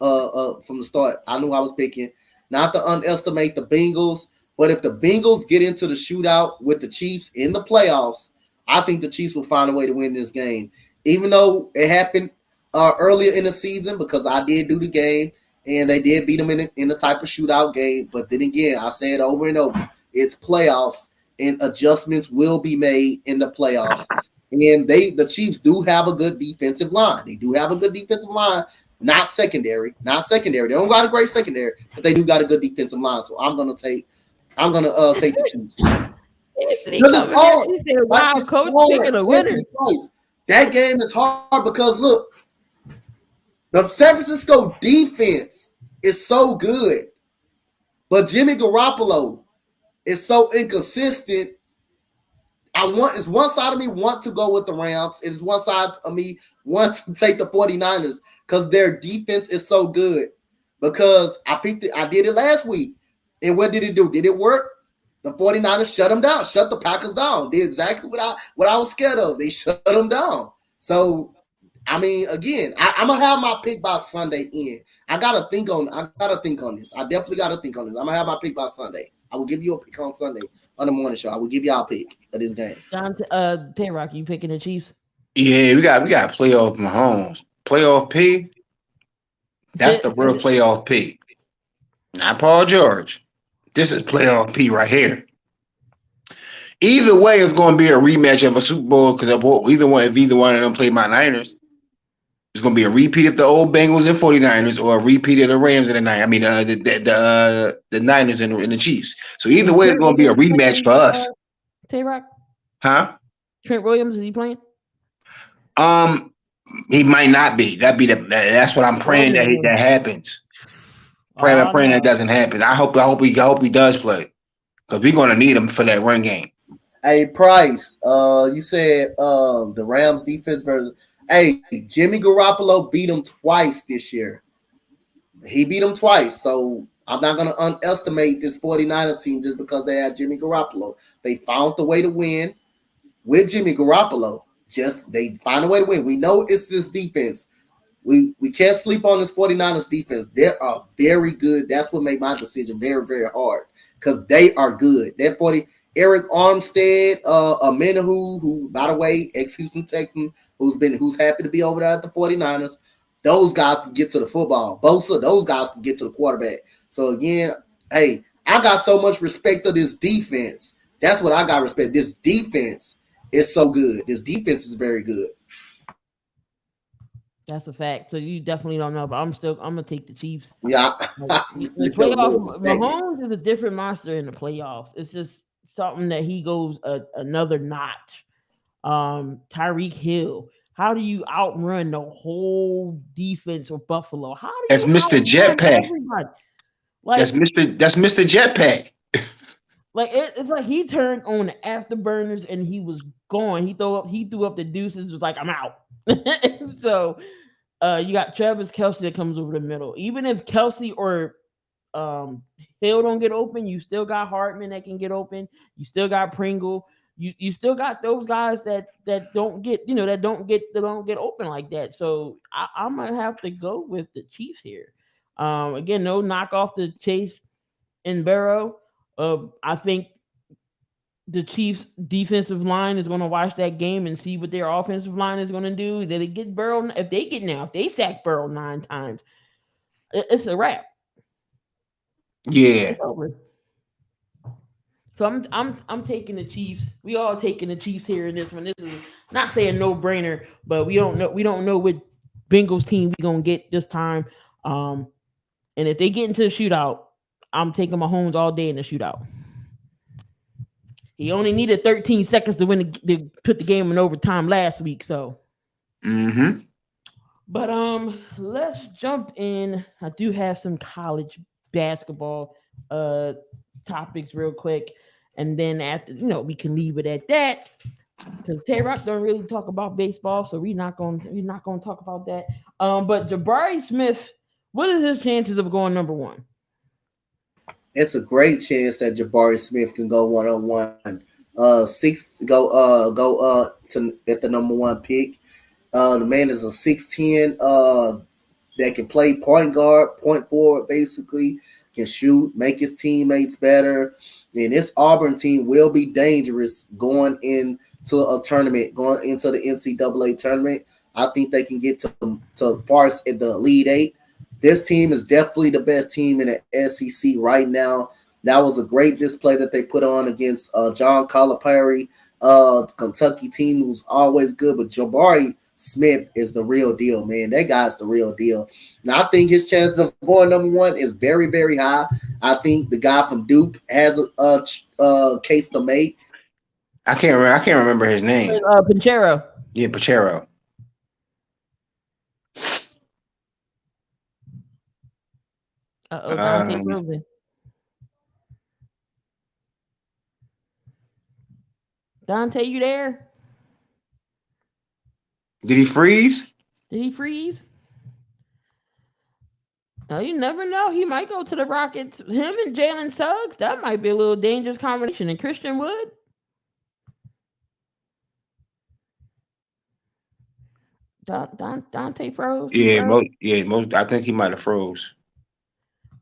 I knew I was picking. Not to underestimate the Bengals, but if the Bengals get into the shootout with the Chiefs in the playoffs, I think the Chiefs will find a way to win this game. Even though it happened earlier in the season, because I did do the game. And they did beat them in a type of shootout game. But then again, I say it over and over. It's playoffs, and adjustments will be made in the playoffs. And the Chiefs do have a good defensive line. Not secondary. They don't got a great secondary, but they do got a good defensive line. So I'm gonna take the Chiefs. Because it's hard. He said, "Wow, coach, picking a winner." That game is hard because look. The San Francisco defense is so good, but Jimmy Garoppolo is so inconsistent. It's one side of me want to go with the Rams. It's one side of me want to take the 49ers because their defense is so good. because I did it last week. And what did it do? Did it work? The 49ers shut them down, shut the Packers down. Did exactly what I was scared of. They shut them down. So, I mean, again, I'm gonna have my pick by Sunday in. I gotta think on this. I definitely gotta think on this. I'm gonna have my pick by Sunday. I will give you a pick on Sunday on the morning show. I will give y'all a pick of this game. Tayrock, you picking the Chiefs? Yeah, we got playoff Mahomes. Playoff P, that's the real playoff P. Not Paul George. This is playoff P right here. Either way, it's going to be a rematch of a Super Bowl because if either one of them play my Niners, it's going to be a repeat of the old Bengals and 49ers or a repeat of the Rams and the Niners. I mean, the Niners and the Chiefs. So either way, it's going to be a rematch for us. Tayrock? Huh? Trent Williams, is he playing? He might not be. That's what I'm praying that happens. Praying that doesn't happen. I hope he does play because we're going to need him for that run game. Hey, Price, you said the Rams defense versus. Hey, Jimmy Garoppolo beat him twice this year. He beat him twice, so I'm not going to underestimate this 49ers team just because they had Jimmy Garoppolo. They found the way to win with Jimmy Garoppolo. They find a way to win. We know it's this defense. We can't sleep on this 49ers defense. They are very good. That's what made my decision very, very hard because they are good. That Eric Armstead, Amenahu, who, by the way, ex-Houston Texan, who's happy to be over there at the 49ers. Those guys can get to the football. Bosa, those guys can get to the quarterback. So, again, hey, I got so much respect of this defense. That's what I got respect. This defense is so good. This defense is very good. That's a fact. So you definitely don't know, but I'm gonna take the Chiefs. Yeah. The playoffs, Mahomes is a different monster in the playoffs. It's just something that he goes another notch. Tyreek Hill. How do you outrun the whole defense of Buffalo? How do you That's Mr. Jetpack. Everybody? That's Mr. Jetpack. Like it's like he turned on the afterburners and he was gone. He threw up the deuces. Was like, I'm out. So you got Travis Kelce that comes over the middle. Even if Kelce or Hill don't get open, you still got Hartman that can get open. You still got Pringle. You still got those guys that don't get that don't get open like that. So I'm gonna have to go with the Chiefs here. Again, no knock off the Chase and Barrow. I think the Chiefs' defensive line is going to watch that game and see what their offensive line is going to do. They get Burrow. If they sack Burrow 9 times, it's a wrap. Yeah. It's over. So I'm taking the Chiefs. We all taking the Chiefs here in this one. This is not saying no brainer, but we don't know what Bengals team we gonna get this time. And if they get into the shootout, I'm taking Mahomes all day in the shootout. He only needed 13 seconds to win to put the game in overtime last week. So, But let's jump in. I do have some college basketball topics real quick, and then after we can leave it at that because Tayrock don't really talk about baseball, so we're not going to talk about that. But Jabari Smith, what is his chances of going number 1? It's a great chance that Jabari Smith can go 1-on-1. To at the number 1 pick. The man is a 6'10", that can play point guard, point forward, basically, can shoot, make his teammates better. And this Auburn team will be dangerous going into a tournament, going into the NCAA tournament. I think they can get to far as the Elite 8. This team is definitely the best team in the SEC right now. That was a great display that they put on against John Calipari, Kentucky team who's always good. But Jabari Smith is the real deal, man. That guy's the real deal. Now, I think his chances of going number 1 is very, very high. I think the guy from Duke has a case to make. I can't remember his name. Pinchero. Yeah, Pinchero. Donte frozen. Donte, you there? Did he freeze? Did he freeze? You never know. He might go to the Rockets. Him and Jalen Suggs, that might be a little dangerous combination. And Christian Wood, Donte froze. He Yeah, froze. most. I think he might have froze.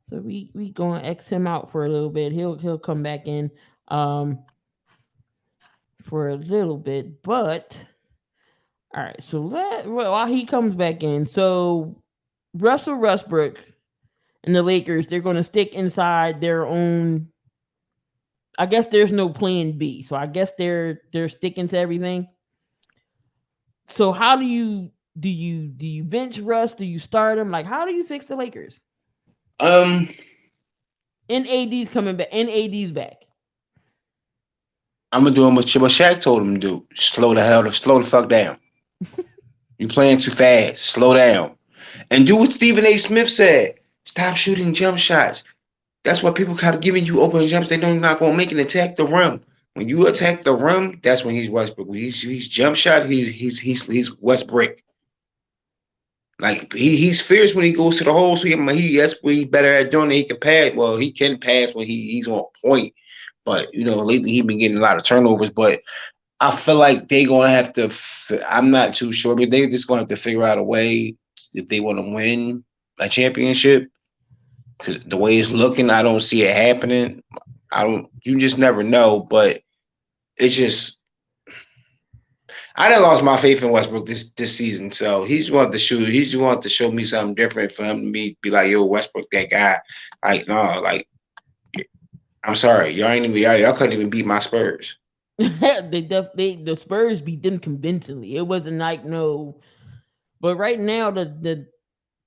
So we going to X him out for a little bit. He'll come back in um for a little bit, but all right. So while he comes back in, so Russell Westbrook and the Lakers, they're going to stick inside their own. I guess there's no plan B, so I guess they're sticking to everything. So how do you bench Russ? Do you start him? Like how do you fix the Lakers? Um, NAD's coming back. NAD's back. I'm gonna do what Shaq told him to do. Slow the fuck down. You playing too fast. Slow down. And do what Stephen A. Smith said. Stop shooting jump shots. That's why people kind of giving you open jumps. They know you're not gonna make it. Attack the rim. When you attack the rim, that's when he's Westbrook. When he's jump shot, he's Westbrook. Like he's fierce when he goes to the hole. So that's what he's better at doing. He can pass. Well, he can pass when he's on point. But lately he's been getting a lot of turnovers. But I feel like they're gonna have to. I'm not too sure, but they're just gonna have to figure out a way if they want to win a championship. Because the way it's looking, I don't see it happening. You just never know. But it's just, I done lost my faith in Westbrook this season. So he's going to shoot. He's going to show me something different for him to be like, yo, Westbrook, that guy. Like, no, like, I'm sorry, y'all couldn't even beat my Spurs. The Spurs beat them convincingly. It wasn't like no, but right now the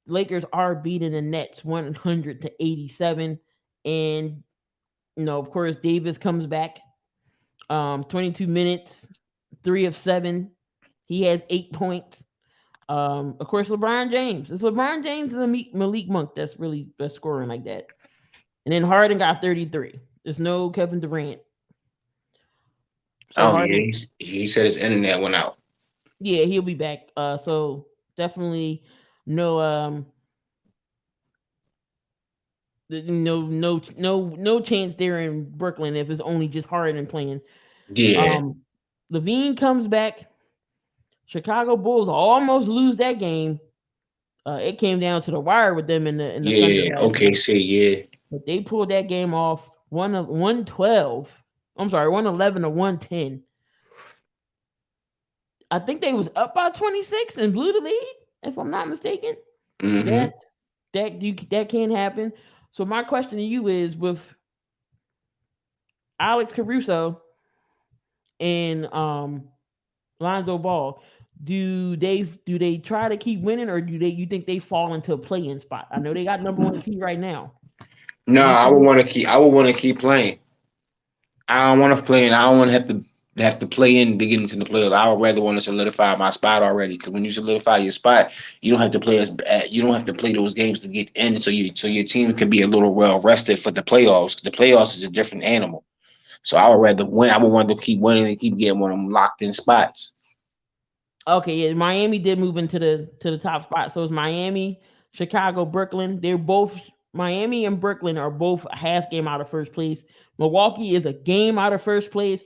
Lakers are beating the Nets 100-87, and of course Davis comes back. 22 minutes, 3 of 7. He has 8 points. Of course, LeBron James. It's LeBron James and Malik Monk that's scoring like that. And then Harden got 33. There's no Kevin Durant. So Harden, yeah, he said his internet went out. Yeah, he'll be back. So definitely no chance there in Brooklyn if it's only just Harden playing. Yeah. Levine comes back. Chicago Bulls almost lose that game. It came down to the wire with them in the yeah. Okay, see, yeah. But they pulled that game off 112. I'm sorry, 111 to 110. I think they was up by 26 and blew the lead, if I'm not mistaken. Mm-hmm. That can't happen. So my question to you is, with Alex Caruso and Lonzo Ball, do they try to keep winning, or you think they fall into a play-in spot? I know they got number 1 seed right now. No, I would want to keep playing. I don't want to play, and I don't want to have to play in to get into the playoffs. I would rather want to solidify my spot already. Because when you solidify your spot, you don't have to play you don't have to play those games to get in. So your team can be a little well rested for the playoffs. The playoffs is a different animal. So I would rather win. I would want to keep winning and keep getting one of them locked in spots. Okay, yeah, Miami did move into the top spot. So it's Miami, Chicago, Brooklyn. They're both Miami and Brooklyn are both a half game out of first place. Milwaukee is a game out of first place.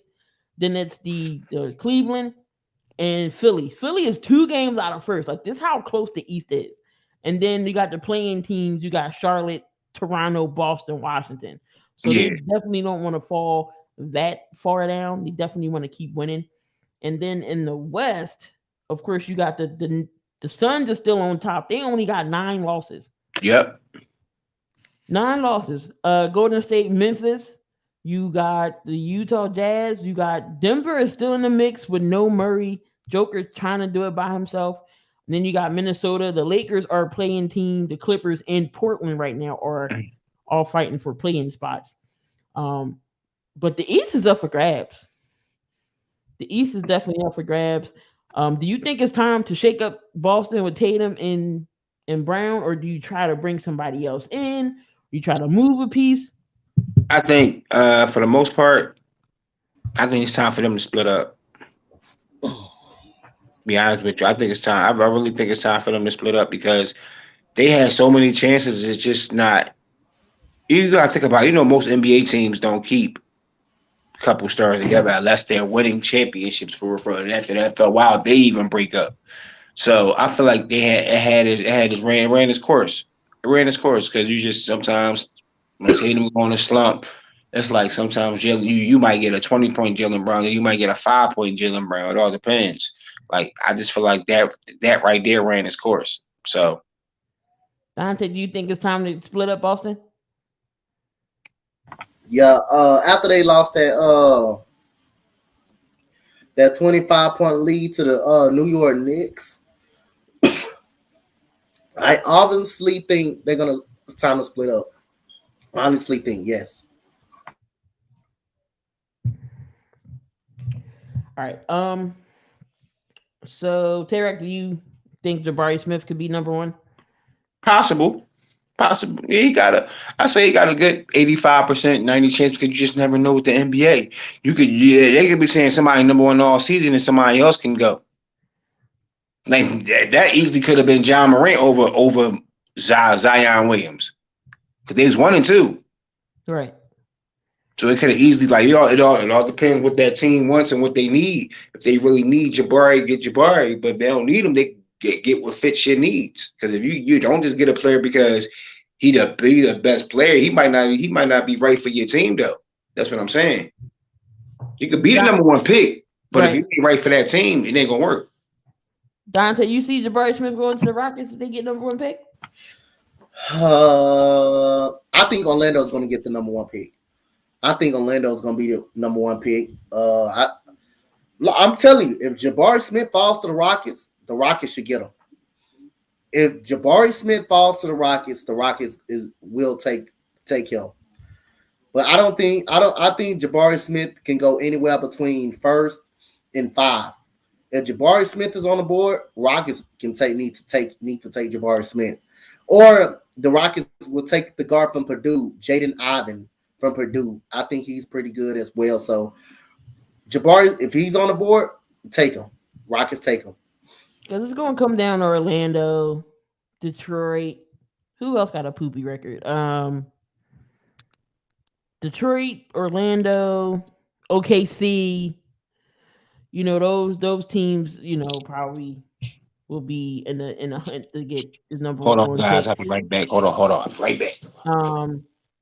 Then it's the Cleveland and Philly. Philly is 2 games out of first. Like, this is how close the East is. And then you got the playing teams. You got Charlotte, Toronto, Boston, Washington. So They definitely don't want to fall that far down. They definitely want to keep winning. And then in the West, of course, you got the Suns are still on top. They only got 9 losses. Yep. 9 losses. Golden State, Memphis. You got the Utah Jazz. You got Denver is still in the mix with no Murray. Joker trying to do it by himself. And then you got Minnesota. The Lakers are playing team. The Clippers and Portland right now are all fighting for playing spots. But the East is up for grabs. The East is definitely up for grabs. Do you think it's time to shake up Boston with Tatum and Brown, or do you try to bring somebody else in? You try to move a piece? I think, for the most part, I think it's time for them to split up. Be honest with you, I think it's time. I really think it's time for them to split up because they had so many chances. It's just not. You gotta think about. Most NBA teams don't keep a couple stars together unless they're winning championships for an NFL. Wow, they even break up. So I feel like they ran its course. It ran its course because you just sometimes when Tatum go on a slump, it's like sometimes you might get a 20-point Jalen Brown, or you might get a 5-point Jalen Brown. It all depends. Like I just feel like that right there ran its course. So Donte, do you think it's time to split up Boston? Yeah, after they lost that 25-point lead to the New York Knicks, I honestly think it's time to split up. Honestly think, yes. All right. So Tayrock, do you think Jabari Smith could be number one? possible. Yeah, I say he got a good 85%, 90 chance because you just never know with the NBA. They could be saying somebody number one all season and somebody else can go. Like that easily could have been John Morant over Zion Williams because they was 1 and 2. Right. So it could have easily it all depends what that team wants and what they need. If they really need Jabari, get Jabari. But if they don't need him, they get what fits your needs. Because if you don't just get a player because he the best player, he might not be right for your team though. That's what I'm saying. You could be the number one pick, but if you ain't right for that team, it ain't gonna work. Donte, you see Jabari Smith going to the Rockets if they get number one pick? I think Orlando's going to get the number one pick. I think Orlando's going to be the number one pick. I'm telling you, if Jabari Smith falls to the Rockets should get him. If Jabari Smith falls to the Rockets will take him. But I think Jabari Smith can go anywhere between first and 5. If Jabari Smith is on the board, Rockets need to take Jabari Smith. Or the Rockets will take the guard from Purdue, Jaden Ivan from Purdue. I think he's pretty good as well. So Jabari, if he's on the board, take him. Rockets take him. Because it's going to come down to Orlando, Detroit. Who else got a poopy record? Detroit, Orlando, OKC. Those teams, probably will be in the hunt to get the number one. Hold on, guys. I'll be right back. Hold on. I'll be right back.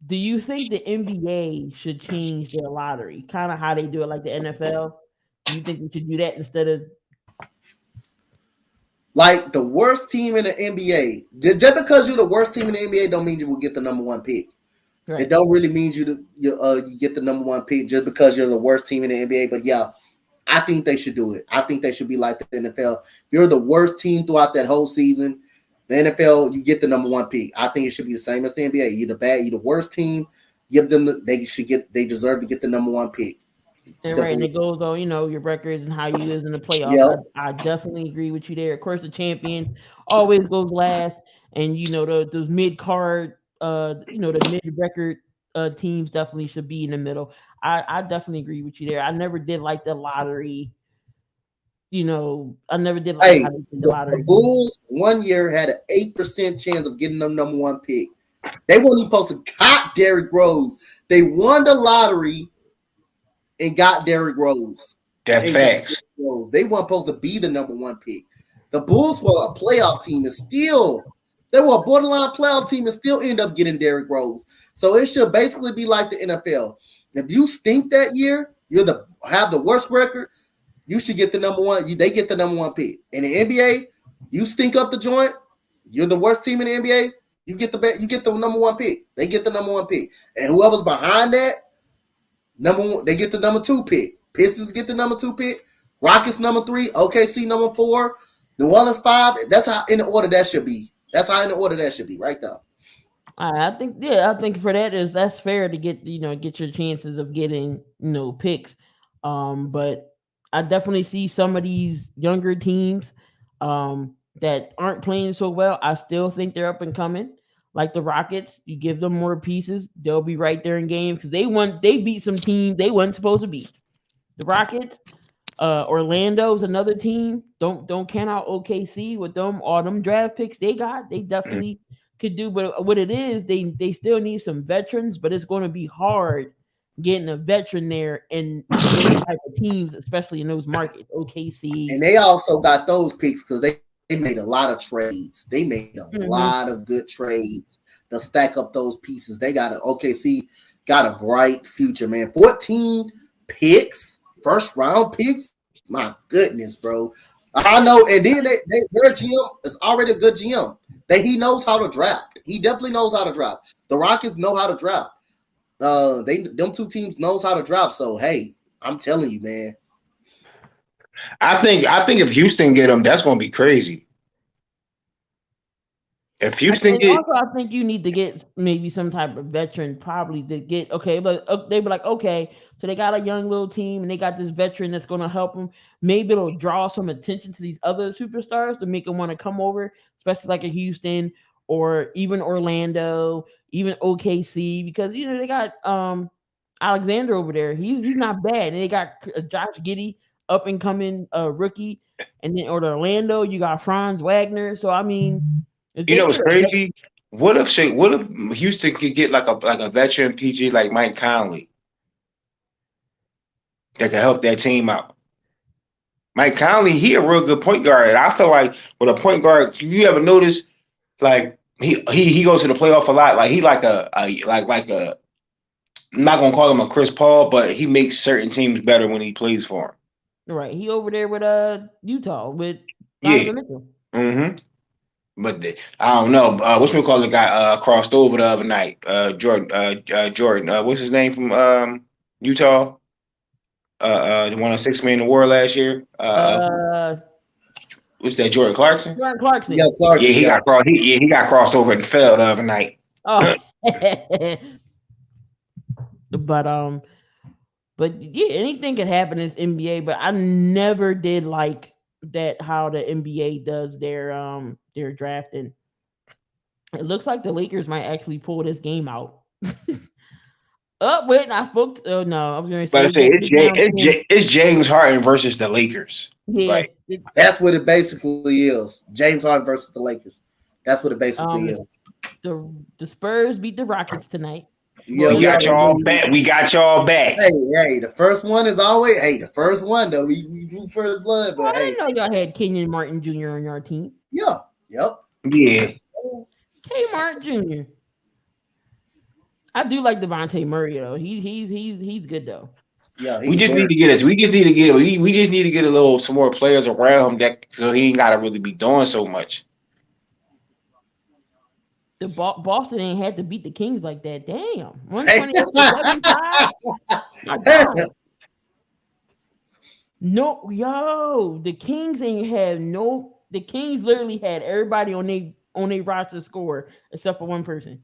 Do you think the NBA should change their lottery? Kind of how they do it like the NFL? Do you think we should do that instead of like the worst team in the NBA? Just because you're the worst team in the NBA don't mean you will get the number one pick. Right. It don't really mean you get the number one pick just because you're the worst team in the NBA. But yeah, I think they should do it. I think they should be like the NFL. If you're the worst team throughout that whole season, the NFL, you get the number one pick. I think it should be the same as the NBA. You're the worst team. Give them they deserve to get the number one pick. And right, and it goes on, your records and how you is in the playoffs. Yep. I definitely agree with you there. Of course, the champion always goes last, and those mid card, the mid record teams definitely should be in the middle. I definitely agree with you there. I never did like the lottery. I never did like the lottery. The Bulls 1 year had an 8% chance of getting them number one pick. They weren't even supposed to got Derrick Rose. They won the lottery and got Derrick Rose. That's facts. They weren't supposed to be the number one pick. The Bulls were a playoff team and they were a borderline playoff team and still end up getting Derrick Rose. So it should basically be like the NFL. If you stink that year, have the worst record, you should get the number one. They get the number one pick. In the NBA, you stink up the joint, you're the worst team in the NBA, you get the number one pick. They get the number one pick. And whoever's behind that, they get the number 2 pick. Pistons get the number 2 pick. Rockets number 3. OKC number 4. New Orleans 5. That's how in the order that should be. Right there. I think for that's fair to get your chances of getting picks. But I definitely see some of these younger teams that aren't playing so well. I still think they're up and coming. Like the Rockets, you give them more pieces, they'll be right there in games because they beat some teams they weren't supposed to beat. The Rockets, Orlando's another team. Don't count out OKC with them all them draft picks they got. They definitely could do. But what it is, they still need some veterans. But it's going to be hard getting a veteran there in those type of teams, especially in those markets. OKC, And they also got those picks because they made a lot of trades. They made a lot of good trades to stack up those pieces. They got OKC got a bright future, man. 14 picks, first round picks. My goodness, bro. I know. And then their GM is already a good GM. He knows how to draft. He definitely knows how to draft. The Rockets know how to draft. Them two teams knows how to draft. So hey, I'm telling you, man. I think if Houston get them, that's gonna be crazy. If Houston get, also, I think you need to get maybe some type of veteran, probably to get okay. But they be like, okay, so they got a young little team and they got this veteran that's going to help them. Maybe it'll draw some attention to these other superstars to make them want to come over, especially like a Houston or even Orlando, even OKC, because they got Alexander over there. He's not bad, and they got Josh Giddey, up and coming rookie, and then Orlando you got Franz Wagner. So I mean. It's crazy. What if Houston could get like a veteran PG like Mike Conley that could help that team out? Mike Conley, he a real good point guard. And I feel like with a point guard, you ever notice like he goes to the playoff a lot. Like he like a I'm not gonna call him a Chris Paul, but he makes certain teams better when he plays for them. Right. He over there with Utah with Mitchell. Mm-hmm. But I don't know. What's we call the guy crossed over the other night? Jordan. What's his name from Utah? The one on 6 Man in the War last year. What's that? Jordan Clarkson. Jordan Clarkson. Yeah, Clarkson. Yeah, he got crossed over and fell the other night. Oh. But yeah, anything can happen in this NBA. But I never did like that how the NBA does their drafting. It looks like the Lakers might actually pull this game out. Wait, I spoke. Oh no, I was going to say it's James Harden versus the Lakers. Yeah, that's what it basically is. James Harden versus the Lakers. That's what it basically is. The Spurs beat the Rockets tonight. Yeah, we got y'all back. We got y'all back. Hey, the first one is always the first one though. We drew first blood, but I didn't know y'all had Kenyon Martin Jr. on your team. Yeah. Yep. Yes. K. Martin Jr. I do like Devontae Murray though. He's good though. Yeah. We just need to get it. We just need to get some more players around him that so he ain't gotta really be doing so much. The Boston ain't had to beat the Kings like that. Damn. 128-75. No, yo, the Kings ain't have no. The Kings literally had everybody on their roster score except for one person.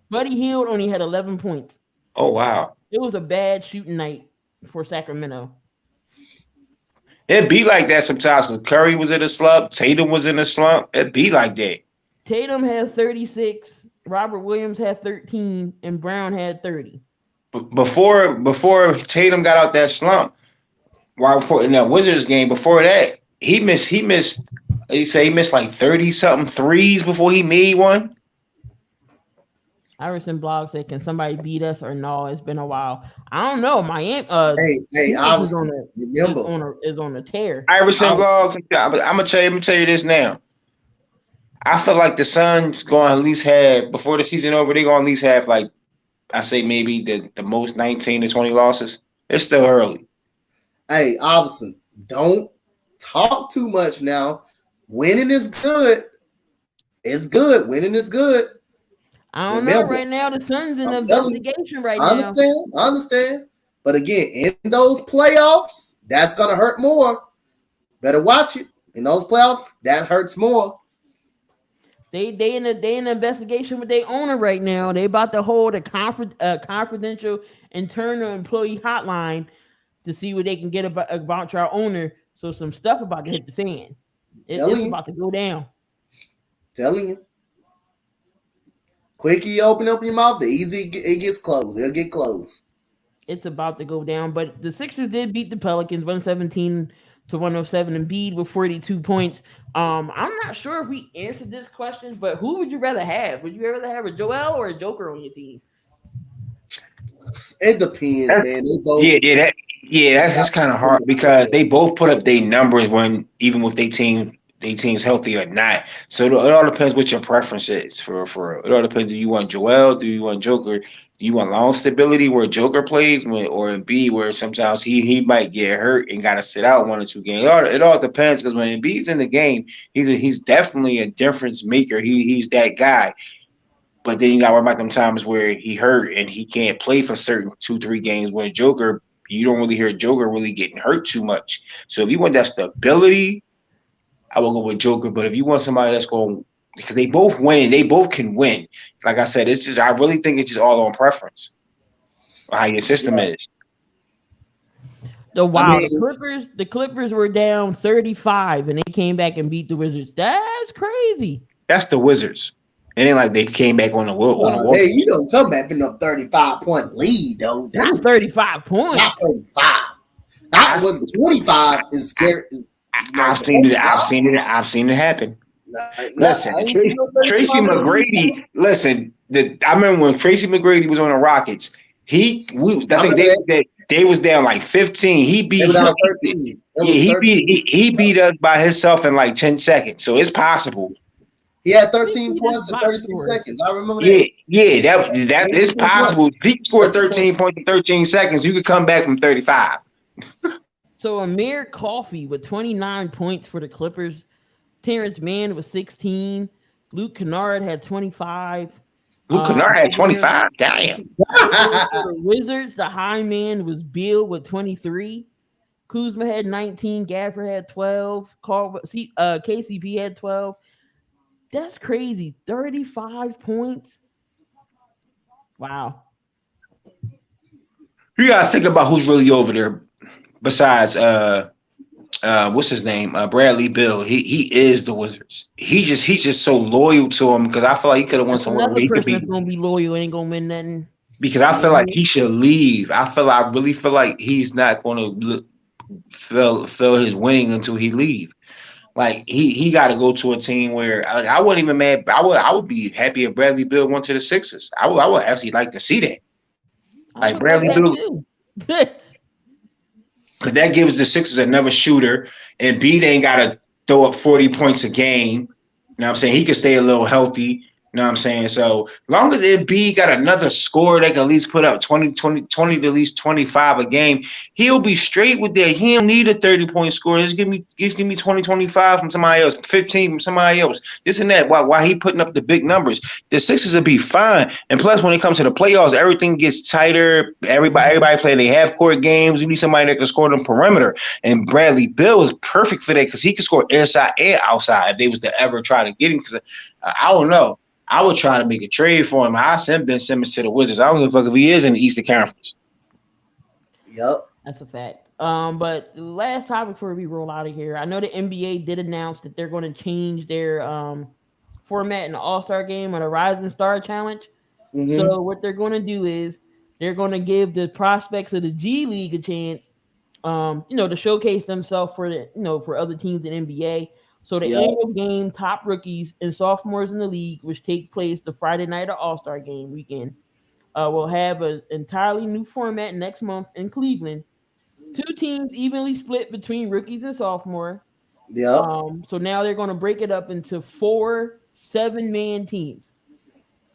Buddy Hield only had 11 points. Oh wow! It was a bad shooting night for Sacramento. It be like that sometimes. Cause Curry was in a slump, Tatum was in a slump. It be like that. Tatum had 36, Robert Williams had 13, and Brown had 30. Before Tatum got out that slump, right before in that Wizards game, before that, he missed. They say he missed like 30-something threes before he made one. Iverson blog said, "Can somebody beat us or no? It's been a while. I don't know. Miami. I was on a tear. Iverson blogs. I'm gonna tell you this now. I feel like the Suns going to at least have before the season over. They're going to at least have like I say maybe the most 19 to 20 losses. It's still early. Hey, Iverson, don't talk too much now. Winning is good. It's good. Winning is good. I don't know right now. The Suns in the investigation right now. I understand. But again, in those playoffs, that's gonna hurt more. Better watch it. In those playoffs, that hurts more. They in the investigation with their owner right now. They about to hold a confidential internal employee hotline to see what they can get about your owner. So some stuff about to hit the fan. It's about to go down. Telling you. Quick, you open up your mouth, the easy it gets closed. It'll get closed. it's about to go down. But the Sixers did beat the Pelicans 117-107. Embiid with 42 points. I'm not sure if we answered this question, but who would you rather have? Would you rather have a Joel or a Joker on your team? It depends, man. They both. That's kind of hard because they both put up their numbers when even with their team's healthy or not. So it all depends what your preference is for it all depends. Do you want Joel? Do you want Joker? Do you want long stability where Joker plays, or Embiid where sometimes he might get hurt and got to sit out 1 or 2 games? It all depends because when Embiid's in the game, he's definitely a difference maker. He's that guy. But then you got to worry about them times where he hurt and he can't play for certain 2-3 games. Where Joker, you don't really hear Joker really getting hurt too much. So if you want that stability, I will go with Joker. But if you want somebody that's going, because they both win and they both can win. Like I said, it's just I really think it's just all on preference, how your system is. The Clippers were down 35 and they came back and beat the Wizards. That's crazy. That's the Wizards. It ain't like they came back on the wall. You don't come back from a 35-point lead, though. Not 35 points. Not 35. Not when 25 is scary. I've seen it happen. Listen, Tracy McGrady. Listen, I remember when Tracy McGrady was on the Rockets. They was down like 15. He beat us. He beat us by himself in like 10 seconds. So it's possible. He had 13 points in 33 seconds. I remember that. That is possible. If he scored 13 points in 13 seconds, you could come back from 35. So Amir Coffey with 29 points for the Clippers. Terrence Mann with 16. Luke Kennard had 25. Luke Kennard had 25. Damn. For the Wizards, the high man was Beal with 23. Kuzma had 19. Gafford had 12. KCP had 12. That's crazy. 35 points. Wow. You gotta think about who's really over there besides what's his name? Bradley Beal. He is the Wizards. He's just so loyal to him because I feel like he could have won somewhere where he could be. Another person that's gonna be loyal ain't gonna win nothing. Because I feel like he should leave. I really feel like he's not gonna feel his winning until he leave. Like he got to go to a team where I wasn't even mad. I would be happy if Bradley Beal went to the Sixers. I would actually like to see that. Like Bradley Beal, because that gives the Sixers another shooter, and Embiid ain't got to throw up 40 points a game. You know what I'm saying? He can stay a little healthy. You know what I'm saying? So long as Embiid got another score that can at least put up 20 to at least 25 a game, he'll be straight with that. He don't need a 30-point score. Just give me 20, 25 from somebody else, 15 from somebody else. This and that. Why he putting up the big numbers? The Sixers will be fine. And plus, when it comes to the playoffs, everything gets tighter. Everybody playing their half-court games. You need somebody that can score them perimeter. And Bradley Beal is perfect for that because he can score inside and outside if they was to ever try to get him. Because I don't know. I would try to make a trade for him. I send Ben Simmons to the Wizards. I don't give a fuck if he is in the Eastern Conference. Yep. That's a fact. But the last topic before we roll out of here, I know the NBA did announce that they're going to change their format in the All-Star game on a Rising Star Challenge. Mm-hmm. So what they're going to do is they're going to give the prospects of the G League a chance, to showcase themselves for other teams in NBA. So the annual game, top rookies and sophomores in the league, which take place the Friday night of All-Star game weekend, will have an entirely new format next month in Cleveland. 2 teams evenly split between rookies and sophomore. Yeah. So now they're going to break it up into 4 7-man teams.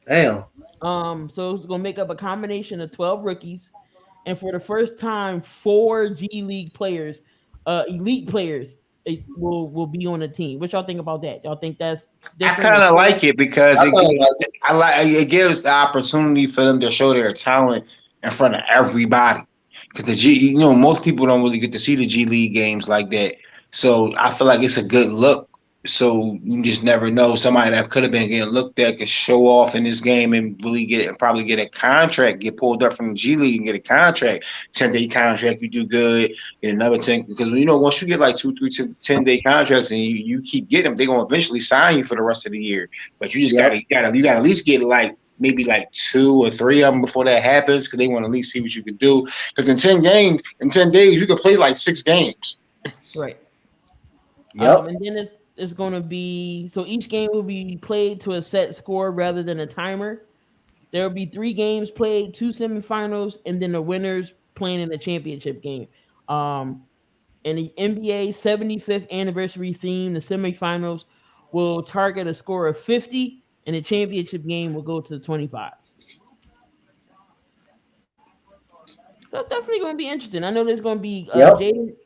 Damn. So it's going to make up a combination of 12 rookies, and for the first time, 4 G League players, elite players, will be on the team. What y'all think about that? Y'all think that's different? I kind of like it because it gives the opportunity for them to show their talent in front of everybody. Because most people don't really get to see the G League games like that. So I feel like it's a good look. So you just never know. Somebody that could have been getting looked at could show off in this game and really probably get a contract, get pulled up from the G League and get a contract. 10-day contract, you do good, get another 10. Because once you get like 2, 3, 10-day contracts and you keep getting them, they're gonna eventually sign you for the rest of the year. But you just gotta at least get like maybe like 2 or 3 of them before that happens because they want to at least see what you can do. Because in 10 days, you could play like 6 games. Right. Yep. And then it's going to be so each game will be played to a set score rather than a timer. There will be 3 games played, 2 semifinals, and then the winners playing in the championship game. Um, in the NBA 75th anniversary theme, the semifinals will target a score of 50, and the championship game will go to 25. So it's definitely going to be interesting. I know there's going to be Yep.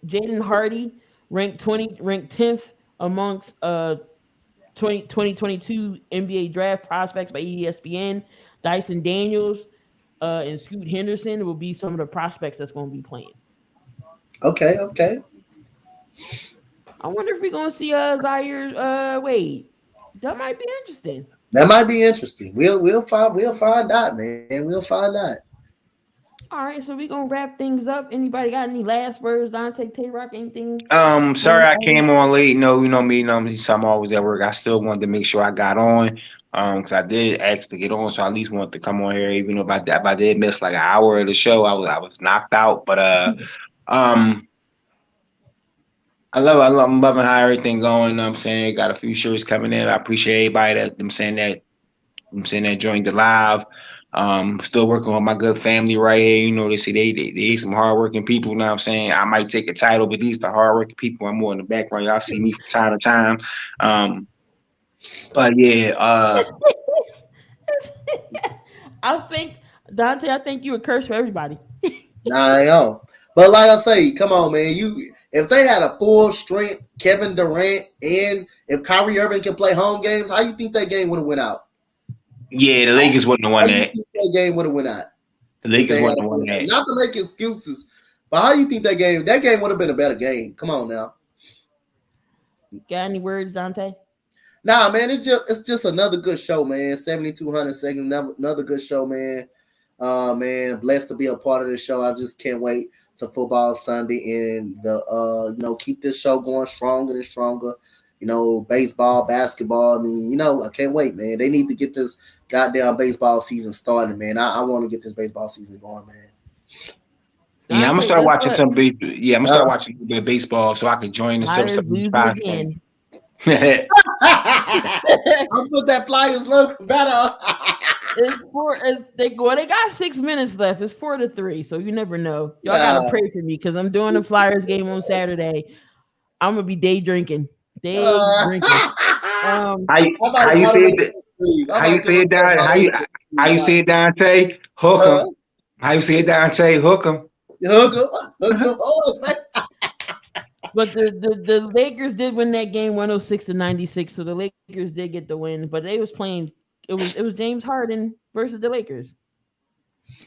Jaden Hardy ranked 10th amongst 2022 NBA draft prospects by ESPN. Dyson Daniels and Scoot Henderson will be some of the prospects that's going to be playing. Okay. Okay. I wonder if we're going to see Zaire Wade. That might be interesting. That might be interesting. We'll find out, man. We'll find out. All right, so we're going to wrap things up. Anybody got any last words? Donte, Tayrock, anything? Sorry I came on late. No, you know me. So I'm always at work. I still wanted to make sure I got on. Because I did ask to get on, so I at least wanted to come on here, even though if I did miss like an hour of the show, I was knocked out. But I'm loving how everything going. You know what I'm saying, got a few shirts coming in. I appreciate everybody that joined the live. Still working on my good family right here. You know, they say they some hardworking people. You know what I'm saying? I might take a title, but these the hardworking people. I'm more in the background. Y'all see me from time to time. But yeah, I think, Donte, I think you a curse for everybody. Nah, I know. But like I say, come on, man. If they had a full strength Kevin Durant and if Kyrie Irving can play home games, how you think that game would have went out? yeah, the Lakers wouldn't have How won you that. think that game would have went out? The If Lakers they had wouldn't a have won full strength. that. Not to make excuses, but how you think that game would have been a better game? Come on now. Got any words, Donte? Nah, man, it's just another good show, man. 7,200 seconds, another good show, man. Man, blessed to be a part of this show. I just can't wait to football Sunday and keep this show going stronger and stronger. Baseball, basketball. I mean, I can't wait, man. They need to get this goddamn baseball season started, man. I want to get this baseball season going, man. Yeah, I'm gonna Donte, start guess watching what? some big. Yeah, I'm gonna start watching a little bit of baseball so I can join the Flyers losing 75 thing. again. I'll put that Flyers look better. It's they got 6 minutes left. It's 4-3, so you never know. Y'all gotta uh, pray for me because I'm doing the Flyers game on Saturday. I'm gonna be day drinking. Day drinking. I how you might how you say moderate it? this league. I How you might give say a it down? How you say it, Dante? Hook 'em. uh, How you say it, Dante? Hook 'em. hook 'em. Hook 'em. Oh, man. But the Lakers did win that game 106-96, so the Lakers did get the win. But they was playing. It was James Harden versus the Lakers.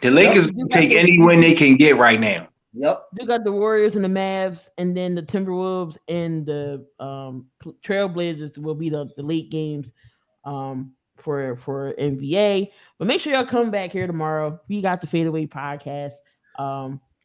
The Yep. Lakers can take any win they can get right now. Yep. You got the Warriors and the Mavs, and then the Timberwolves and the Trailblazers will be the late games for NBA. But make sure y'all come back here tomorrow. We got the Fadeaway podcast.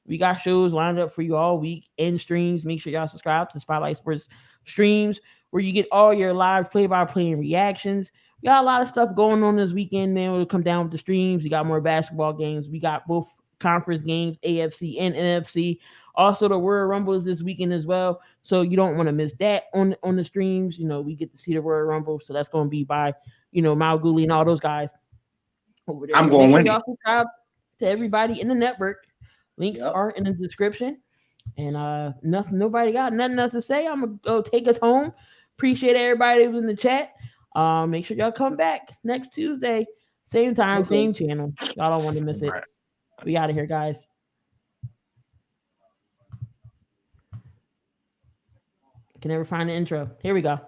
We got shows lined up for you all week and streams. Make sure y'all subscribe to Spotlight Sports streams where you get all your live play-by-play and reactions. We got a lot of stuff going on this weekend, man. We'll come down with the streams. We got more basketball games. We got both conference games, AFC and NFC. Also, the Royal Rumble is this weekend as well, so you don't want to miss that on the streams. We get to see the Royal Rumble, so that's going to be by MalcGoolie and all those guys over there. I'm So going make to sure win it. y'all subscribe to everybody in the network. Links Yep. are in the description. And nobody got nothing else to say. I'm gonna go take us home. Appreciate everybody who was in the chat. Make sure y'all come back next Tuesday, same time, Okay. same channel. Y'all don't want to miss it. Right. We out of here, guys. Can never find the intro. Here we go.